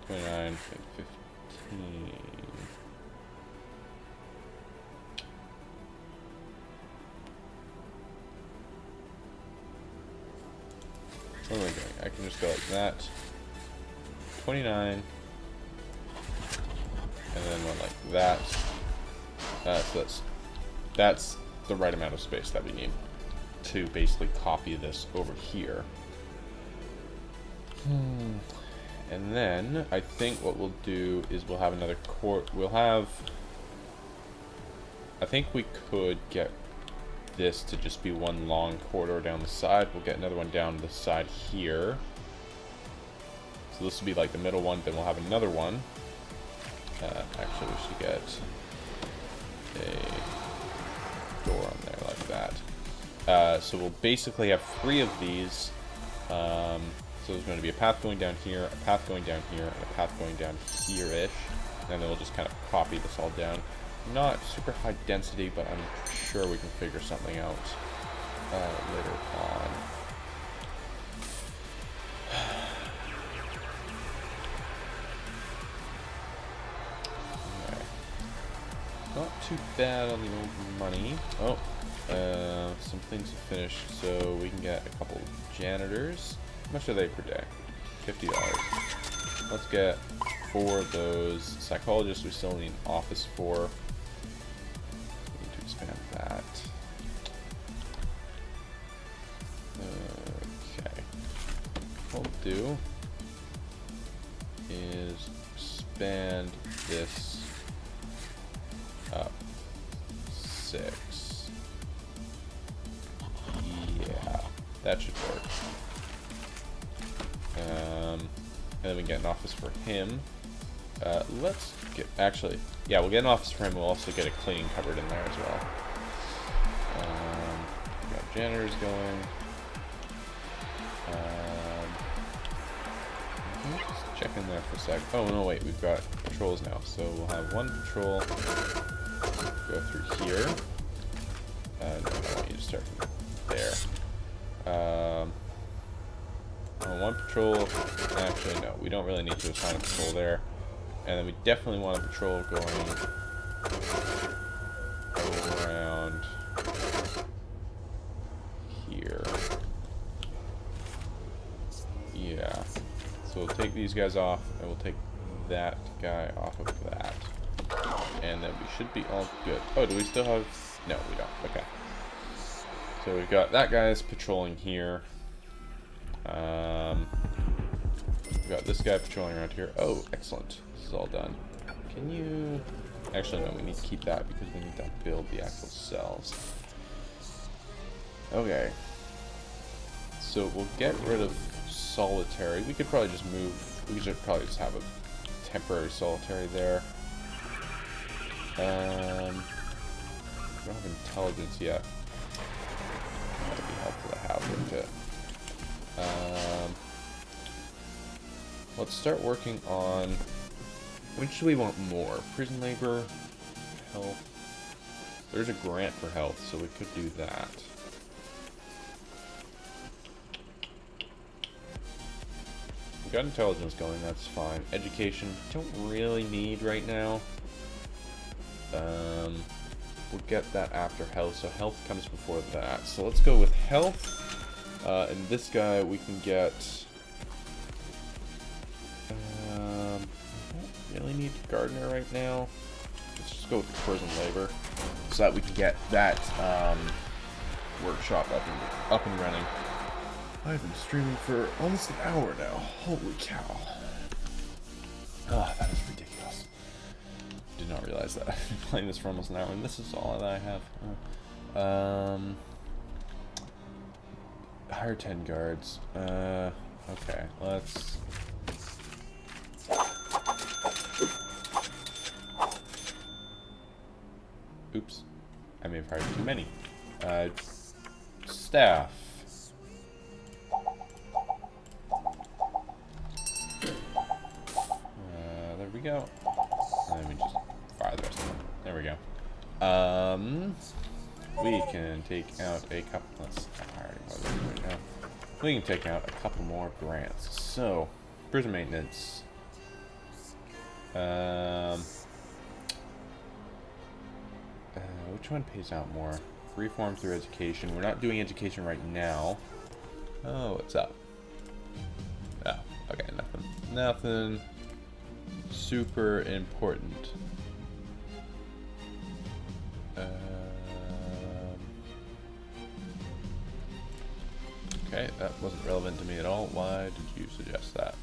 Speaker 1: 29 and 15. What am I doing? I can just go like that. 29. And then one like that. So that's the right amount of space that we need to basically copy this over here. And then I think what we'll do is we'll have another I think we could get this to just be one long corridor down the side. We'll get another one down the side here. So this will be like the middle one, then we'll have another one. Actually, we should get a door on there like that. So we'll basically have 3 of these. So there's going to be a path going down here, a path going down here, and a path going down here-ish. And then we'll just kind of copy this all down. Not super high density, but I'm sure we can figure something out later on. Okay. Not too bad on the old money. Oh, some things to finish, so we can get a couple janitors. How much are they per day? $50. Let's get 4 of those. Psychologists we still need an office for. We need to expand that. Okay. What we'll do is expand this up 6. Yeah, that should work. And then we get an office for him. Let's get, actually, yeah, we'll get an office for him. We'll also get a cleaning cupboard in there as well. We got janitors going. Just check in there for a sec. Oh, no, wait, we've got patrols now. So we'll have 1 patrol go through here. No, I want you to start from there. 1 patrol, actually no, we don't really need to assign a patrol there. And then we definitely want a patrol going around here. Yeah, so we'll take these guys off, and we'll take that guy off of that. And then we should be all good. Oh, do we still have, no we don't, okay. So we've got that guy's patrolling here. We've got this guy patrolling around here. Oh, excellent. This is all done. Can you... Actually, no, we need to keep that because we need to build the actual cells. Okay. So we'll get rid of solitary. We could probably just move... We should probably just have a temporary solitary there. We don't have intelligence yet. That'd be helpful to have, wouldn't it? Let's start working on which do we want more? Prison labor, health. There's a grant for health, so we could do that. We got intelligence going, that's fine. Education, don't really need right now. We'll get that after health, so health comes before that. So let's go with health. And this guy we can get. I don't really need gardener right now. Let's just go with prison labor, so that we can get that workshop up and running. I've been streaming for almost an hour now. Holy cow! Ah, that is ridiculous. Did not realize that. I've been playing this for almost an hour, and this is all that I have. Hire 10 guards. Okay, let's Oops. I may have hired too many. Staff. There we go. Let me just fire the rest of them. There we go. We can take out a couple. Right now. We can take out a couple more grants. So, prison maintenance. Which one pays out more? Reform through education. We're not doing education right now. Oh, what's up? Oh, okay, nothing. Nothing super important. Okay, that wasn't relevant to me at all. Why did you suggest that?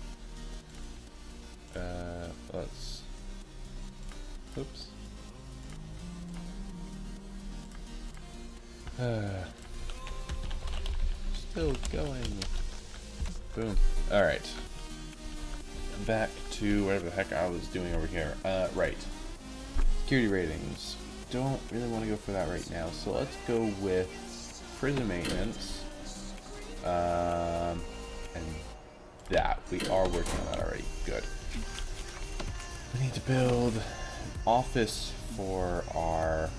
Speaker 1: Let's... Oops. Still going. Boom. Alright. Back to whatever the heck I was doing over here. Right. Security ratings. Don't really want to go for that right now, so let's go with prison maintenance. And that. We are working on that already. Good. We need to build an office for our...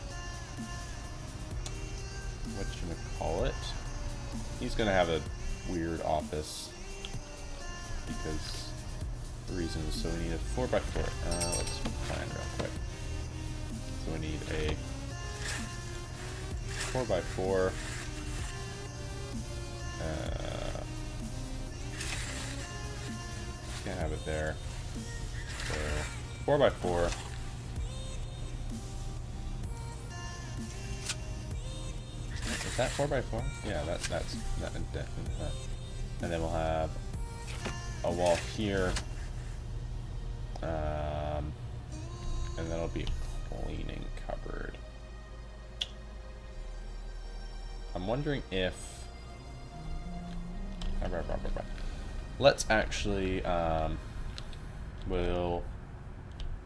Speaker 1: whatchamacallit? He's gonna have a weird office because reasons, so we need a 4x4. Let's plan real quick. So we need a 4x4. Can't have it there. So 4x4. Is that 4x4? Yeah, that's definitely that. And then we'll have a wall here. And that'll be a cleaning cupboard. I'm wondering if... Let's actually, we'll... I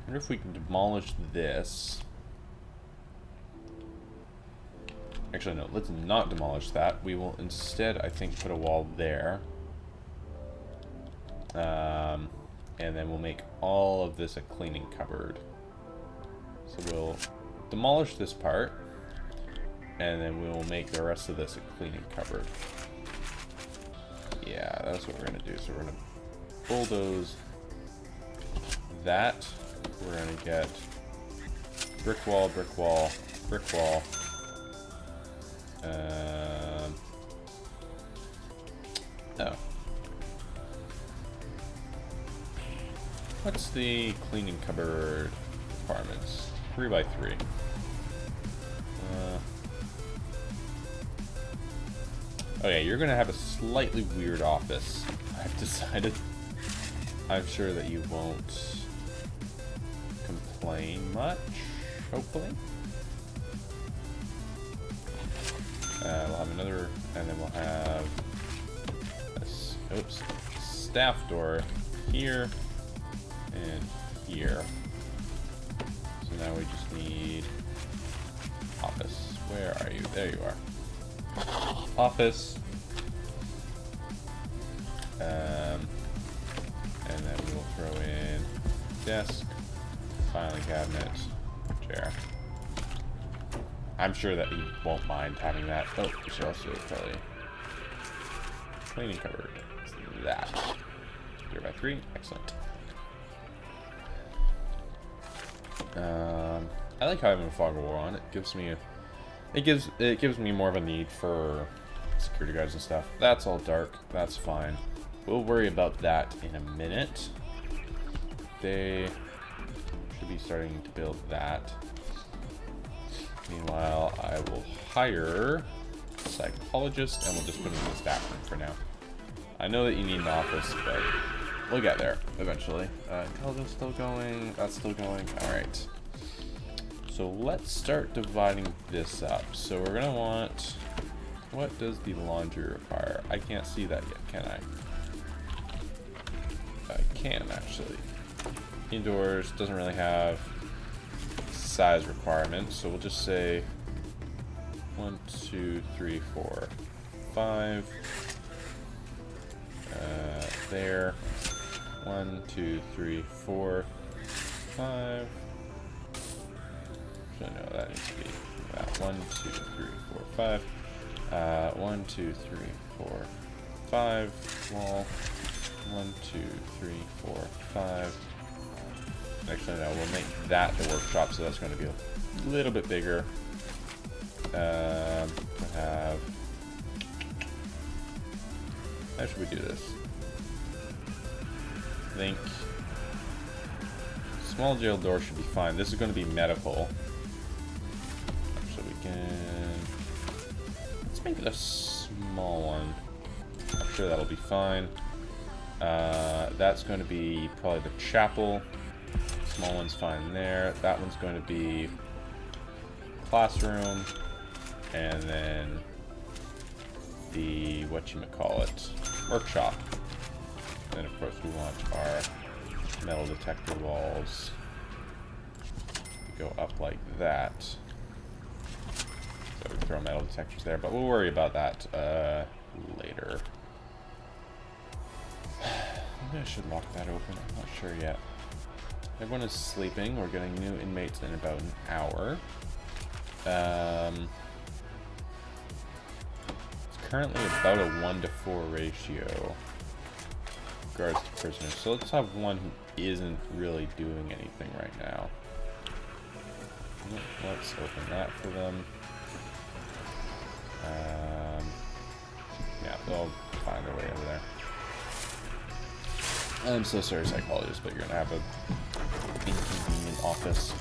Speaker 1: wonder if we can demolish this. Actually, no, let's not demolish that. We will instead, I think, put a wall there. And then we'll make all of this a cleaning cupboard. So we'll demolish this part, and then we will make the rest of this a cleaning cupboard. Yeah, that's what we're gonna do. So we're gonna bulldoze that. We're gonna get brick wall, brick wall, brick wall. Oh. What's the cleaning cupboard requirements? 3x3. Okay, you're gonna have a slightly weird office. I've decided. I'm sure that you won't complain much, hopefully. We'll have another, and then we'll have this, oops, staff door here and here. So now we just need office. Where are you? There you are. Office. And then we will throw in desk, filing cabinet, chair. I'm sure that he won't mind having that. Oh, we should also probably cleaning cupboard. That 3x3, excellent. I like having a fog of war on. It gives me it gives me more of a need for security guards and stuff. That's all dark. That's fine. We'll worry about that in a minute. They should be starting to build that. Meanwhile, I will hire a psychologist, and we'll just put him in the staff room for now. I know that you need an office, but we'll get there eventually. Intelligence still going. That's still going. All right. So let's start dividing this up. So we're gonna want. What does the laundry require? I can't see that yet, can I? I can actually. Indoors doesn't really have size requirement, so we'll just say 1, 2, 3, 4, 5. There. 1, 2, 3, 4, 5. So no, that needs to be 1, 2, 3, 4, 5. 1, 2, 3, 4, 5. Wall. 1, 2, 3, 4, 5. Actually, no, we'll make that the workshop, so that's going to be a little bit bigger. We'll have. How should we do this? I think small jail door should be fine. This is going to be medical, so we can. Let's make it a small one. I'm sure that'll be fine. That's going to be probably the chapel. Small one's fine there. That one's going to be classroom, and then the whatchamacallit, workshop. Then of course we want our metal detector walls to go up like that. So we throw metal detectors there, but we'll worry about that later. Maybe I should lock that open. I'm not sure yet. Everyone is sleeping. We're getting new inmates in about an hour. It's currently about a 1-to-4 ratio. Regards to prisoners. So let's have one who isn't really doing anything right now. Let's open that for them. Yeah, they'll find their way over there. I'm so sorry, psychologist, but you're gonna have a inconvenient office.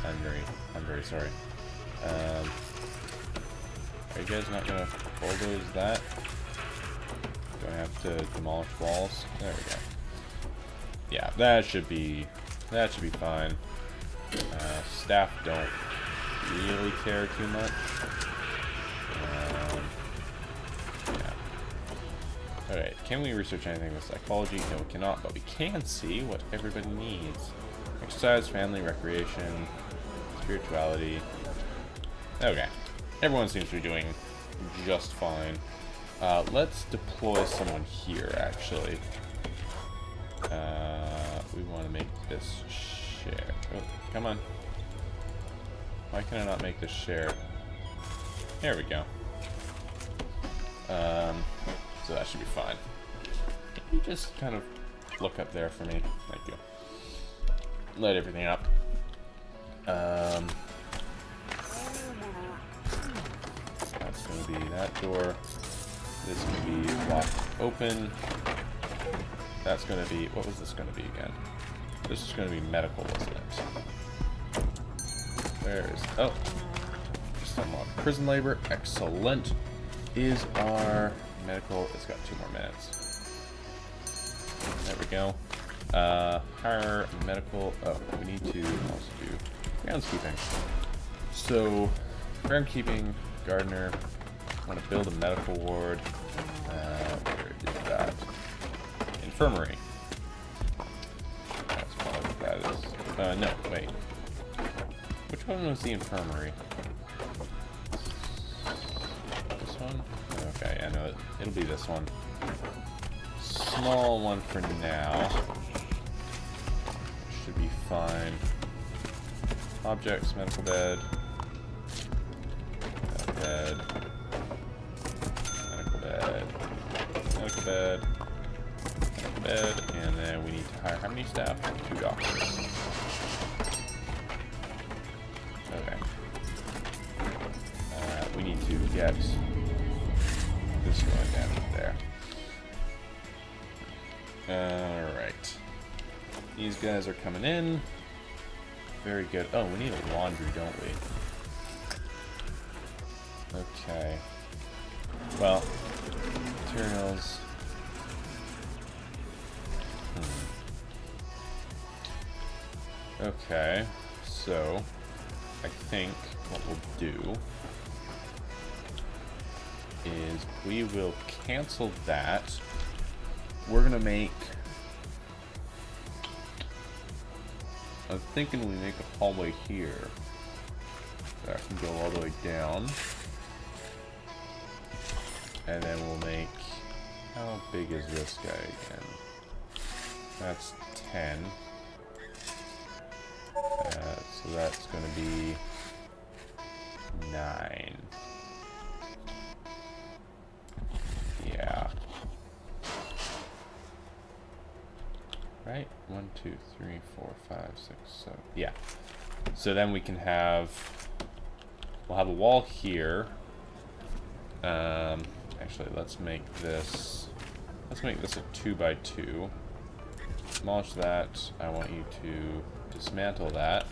Speaker 1: I'm very sorry. Are you guys not gonna bulldoze that? Do I have to demolish walls? There we go. Yeah, that should be fine. Staff don't really care too much. Yeah. Alright, can we research anything with psychology? No, we cannot, but we can see what everybody needs. Exercise, family, recreation, spirituality. Okay. Everyone seems to be doing just fine. Let's deploy someone here, actually. We want to make this share. Oh, come on. Why can I not make this share? There we go. So that should be fine. Can you just kind of look up there for me? Thank you. Light everything up. That's going to be that door. This can be locked open. That's going to be... What was this going to be again? This is going to be medical, wasn't it? Where is... Oh. Just unlocked prison labor. Excellent. Is our medical... It's got 2 more minutes. There we go. Hire medical... Oh, we need to also do groundskeeping. So, groundskeeping, gardener... want to build a medical ward. Where is that? Infirmary. That's probably what that is. No, wait. Which one was the infirmary? This one? Okay, I know it. It'll be this one. Small one for now. Should be fine. Objects, medical bed. Bed. Medical bed, and then we need to hire how many staff? 2 doctors. Okay. We need to get this going down there. Alright. These guys are coming in. Very good. Oh, we need a laundry, don't we? Okay. Well, materials. Okay, so I think what we'll do is we will cancel that. We're gonna make... I'm thinking we make a hallway here. That can go all the way down. And then we'll make... How big is this guy again? That's 10. So that's going to be 9. Yeah. Right? 1, 2, 3, 4, 5, 6, 7. Yeah. So then we can have... We'll have a wall here. Actually, let's make this... Let's make this a 2x2. Demolish that. I want you to dismantle that.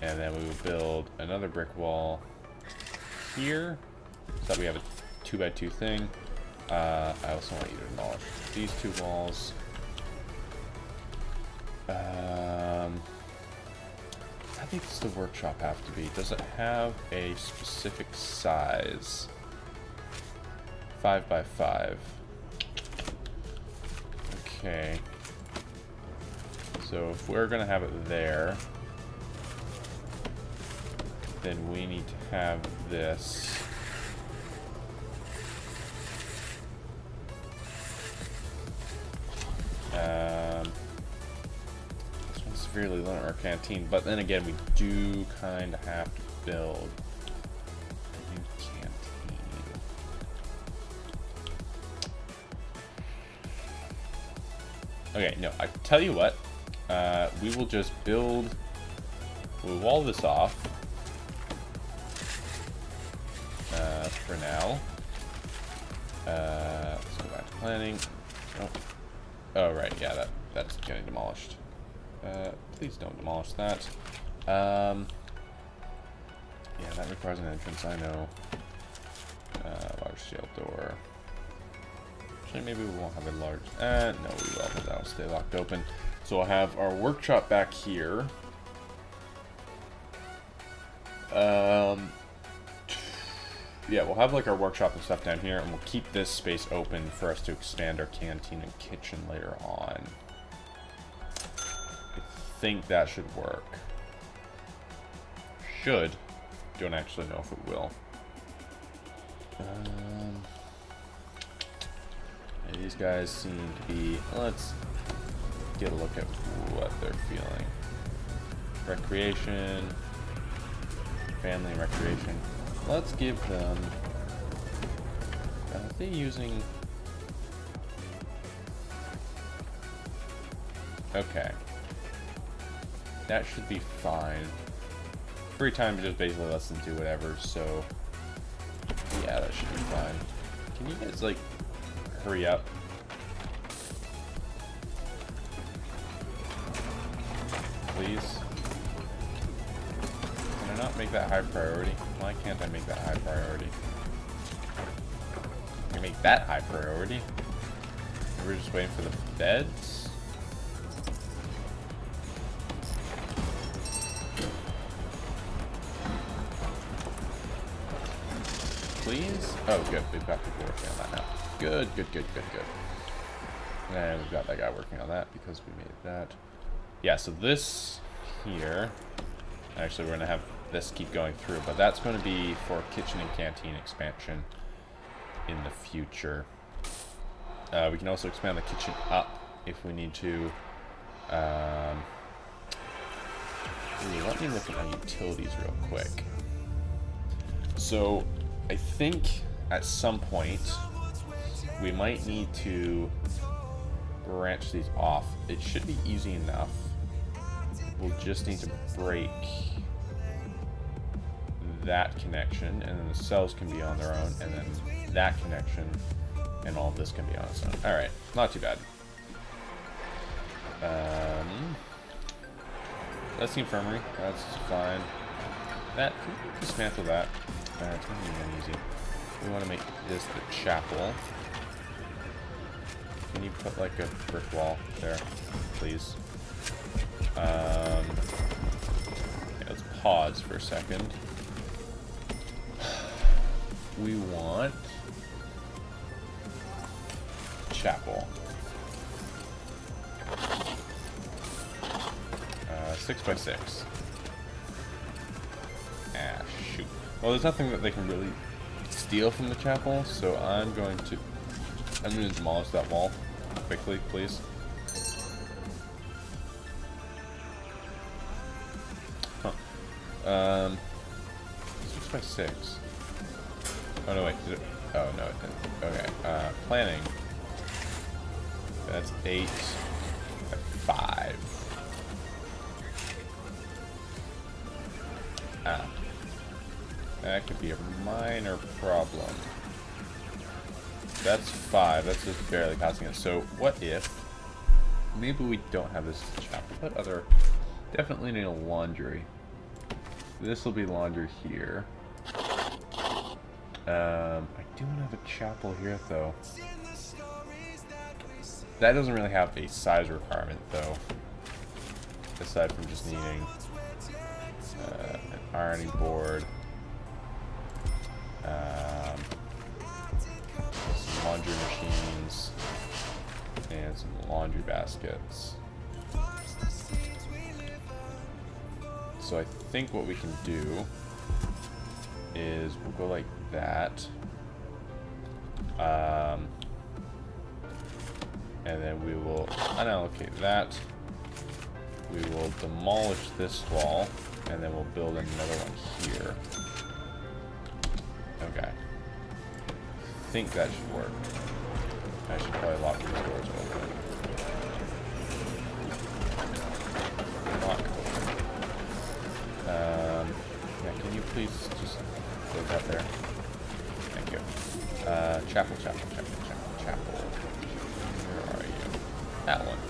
Speaker 1: And then we will build another brick wall here. So that we have a 2x2 thing. I also want you to demolish these 2 walls. How big does the workshop have to be? Does it have a specific size? 5x5. Okay. So if we're gonna have it there, then we need to have this. This one's severely limit our canteen, but then again, we do kind of have to build a new canteen. Okay, no, I tell you what, we will just build, we'll wall this off for now. Let's go back to planning. Nope. Oh, right, yeah, that's getting demolished. Please don't demolish that. Yeah, that requires an entrance, I know. Large scale door. Actually, maybe we won't have a large... no, we will, but that'll stay locked open. So we'll have our workshop back here. Yeah, we'll have like our workshop and stuff down here, and we'll keep this space open for us to expand our canteen and kitchen later on. I think that should work. Should. Don't actually know if it will. These guys seem to be... Let's get a look at what they're feeling. Recreation. Family and recreation. Let's give them... Are they using... Okay. That should be fine. Free time just basically lets them do whatever, so... Yeah, that should be fine. Can you guys, like, hurry up? Please? Can I not make that high priority? Why can't I make that high priority? Can I make that high priority? We're just waiting for the beds? Please? Oh, good. We've got people working on that now. Good. And we've got that guy working on that because we made that. Yeah, so this here... Actually, we're going to have this keep going through, but that's going to be for kitchen and canteen expansion in the future. We can also expand the kitchen up if we need to. Let me look at my utilities real quick. So, I think at some point we might need to branch these off. It should be easy enough. We'll just need to break that connection, and then the cells can be on their own, and then that connection, and all of this can be on its own. Alright, not too bad. That's the infirmary. That's fine. That, can we dismantle that? It's going to be really easy. We want to make this the chapel. Can you put like a brick wall there, please? Okay, let's pause for a second. We want chapel. 6 by 6. Ah, shoot. Well, there's nothing that they can really steal from the chapel, so I'm going to demolish that wall quickly, please. Huh. 6 by 6. Oh no, wait. Did it? Oh no, it didn't. Okay. Planning. That's 8 by 5. Ah. That could be a minor problem. That's 5. That's just barely passing it. So what if maybe we don't have this chapel? What other? Definitely need a laundry. This will be laundry here. I do want to have a chapel here though. That doesn't really have a size requirement though. Aside from just needing an ironing board. Some laundry machines and some laundry baskets. So I think what we can do is we'll go like that. And then we will unallocate that. We will demolish this wall, and then we'll build another one here. Okay. I think that should work. I should probably lock these doors open. Lock. Yeah, can you please just build that there? Thank you. Chapel. Where are you? That one.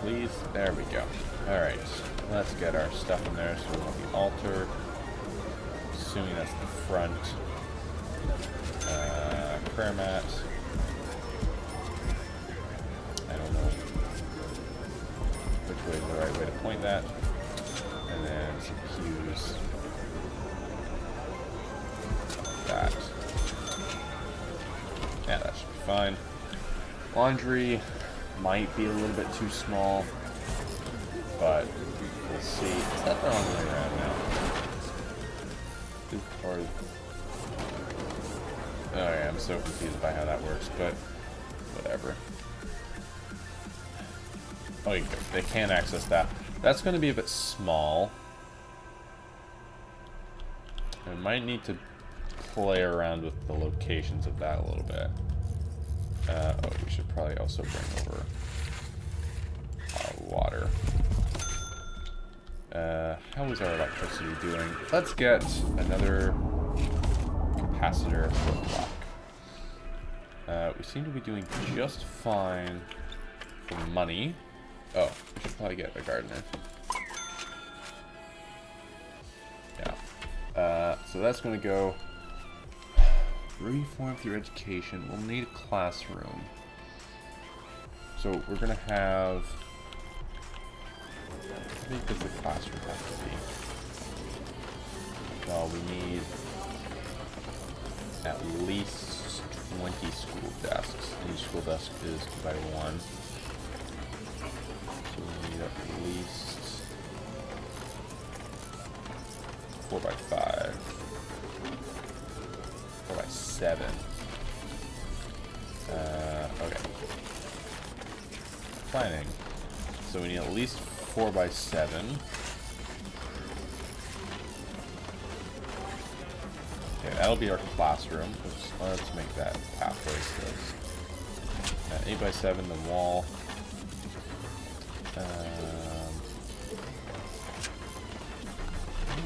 Speaker 1: Please. There we go. Alright. Let's get our stuff in there. So we want the altar. Assuming that's the front. Prayer mat. I don't know which way is the right way to point that. And then some pews. That. Yeah, that should be fine. Laundry might be a little bit too small, but we'll see. Is that the wrong way around now? Or, oh yeah, I'm so confused by how that works, but whatever. Oh, they can't access that. That's going to be a bit small. I might need to play around with the locations of that a little bit. Oh, we should probably also bring over our water. How is our electricity doing? Let's get another capacitor for block. We seem to be doing just fine for money. Oh, we should probably get a gardener. Yeah. So that's going to go reform through education. We'll need a classroom. So we're going to have... How big does the classroom have to be? Well, we need at least 20 school desks. Each school desk is 2 by 1. So we need at least 4 by 5. 4 by 7. Okay. Planning. So we need at least 4 by 7. Okay, that'll be our classroom. Let's make that pathway. So 8 by 7, the wall.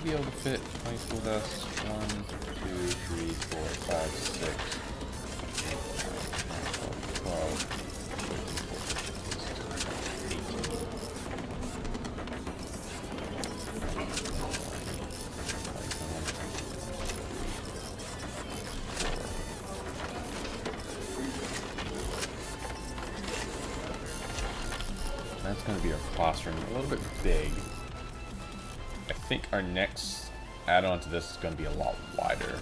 Speaker 1: Be able to fit 20 school desks. 1, 2, 3, 4, 5, 6, 8, 9, 10, 12, 14, 15, 16, 17, 18. That's going to be our classroom. A little bit big. I think our next add-on to this is going to be a lot wider.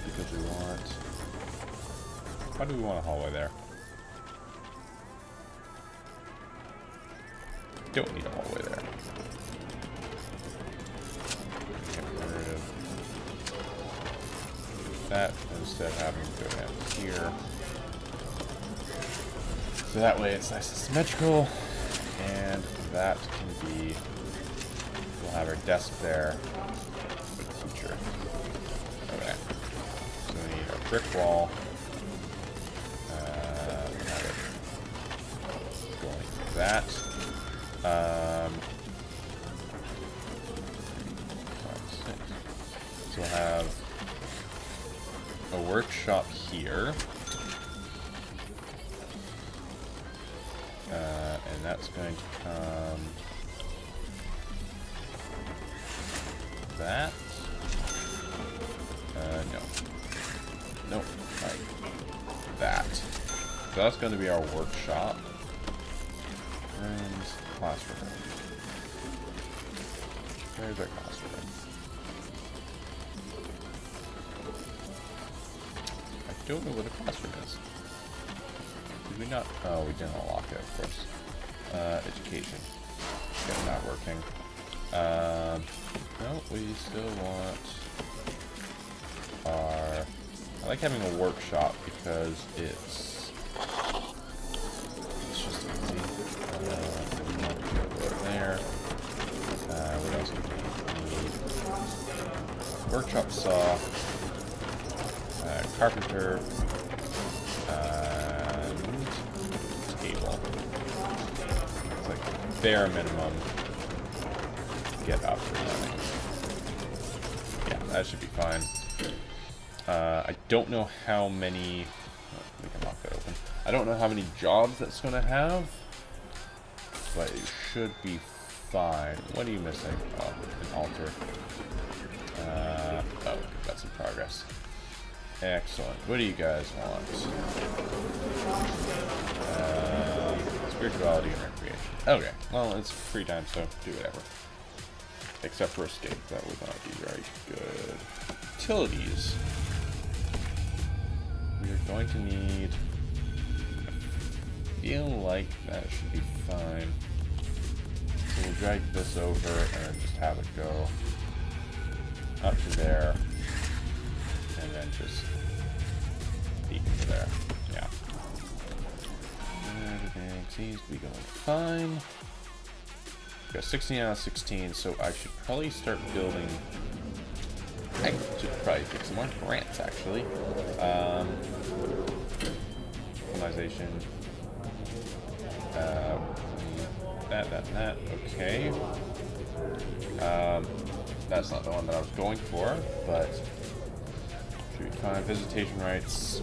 Speaker 1: Because we want... Why do we want a hallway there? don't need them all the way there. Get rid of that instead of having to go down here. So that way it's nice and symmetrical, and that can be, we'll have our desk there for the future. Okay. So we need our brick wall. Have it going like that. 5, 6. So we'll have a workshop here. And that's going to come that. No. Nope. Like that. So that's going to be our workshop. And classroom. There's our classroom. I don't know what a classroom is. Did we not? Oh, we didn't unlock it, of course. Education. Okay, not working. No, we still want our... I like having a workshop because it's just easy. There. What else do we need? Workshop saw. Carpenter. Table. It's like bare minimum. Get up and running. Yeah, that should be fine. I don't know how many... Oh, we can lock that open. I don't know how many jobs that's going to have, but it should be fine. What are you missing? Oh, an altar. Oh, that's in progress. Excellent. What do you guys want? Spirituality and recreation. Okay, well, it's free time, so do whatever. Except for escape. That would not be very good. Utilities. We are going to need... I feel like that should be fine. So we'll drag this over and just have it go up to there. And then just peek into there. Yeah. Everything seems to be going fine. We've got 16 out of 16, so I should probably start building. I should probably take some more grants, actually. Colonization. That. Okay. That's not the one that I was going for, but should be fine. Visitation rights.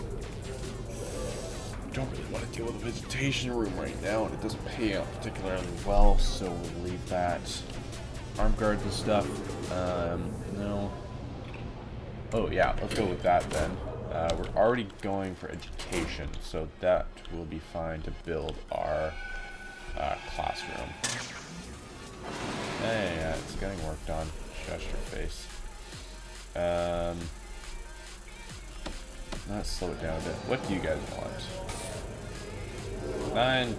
Speaker 1: Don't really want to deal with a visitation room right now, and it doesn't pay out particularly well, so we'll leave that. Armed guards and stuff. No. Oh yeah, let's go with that then. We're already going for education, so that will be fine to build our classroom. Hey, yeah, it's getting worked on. Shush your face. Let's slow it down a bit. What do you guys want? 9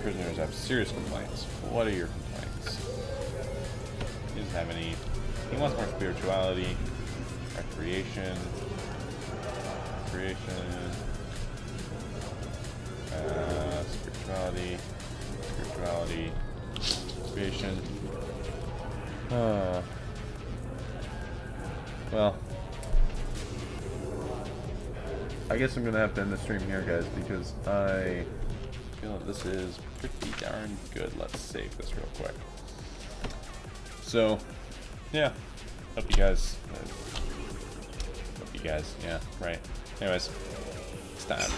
Speaker 1: prisoners have serious complaints. What are your complaints? He doesn't have any. He wants more spirituality, recreation, spirituality, recreation. Well, I guess I'm gonna have to end the stream here, guys, because I feel that this is pretty darn good. Let's save this real quick. So, yeah, hope you guys, yeah, right. Anyways, it's time.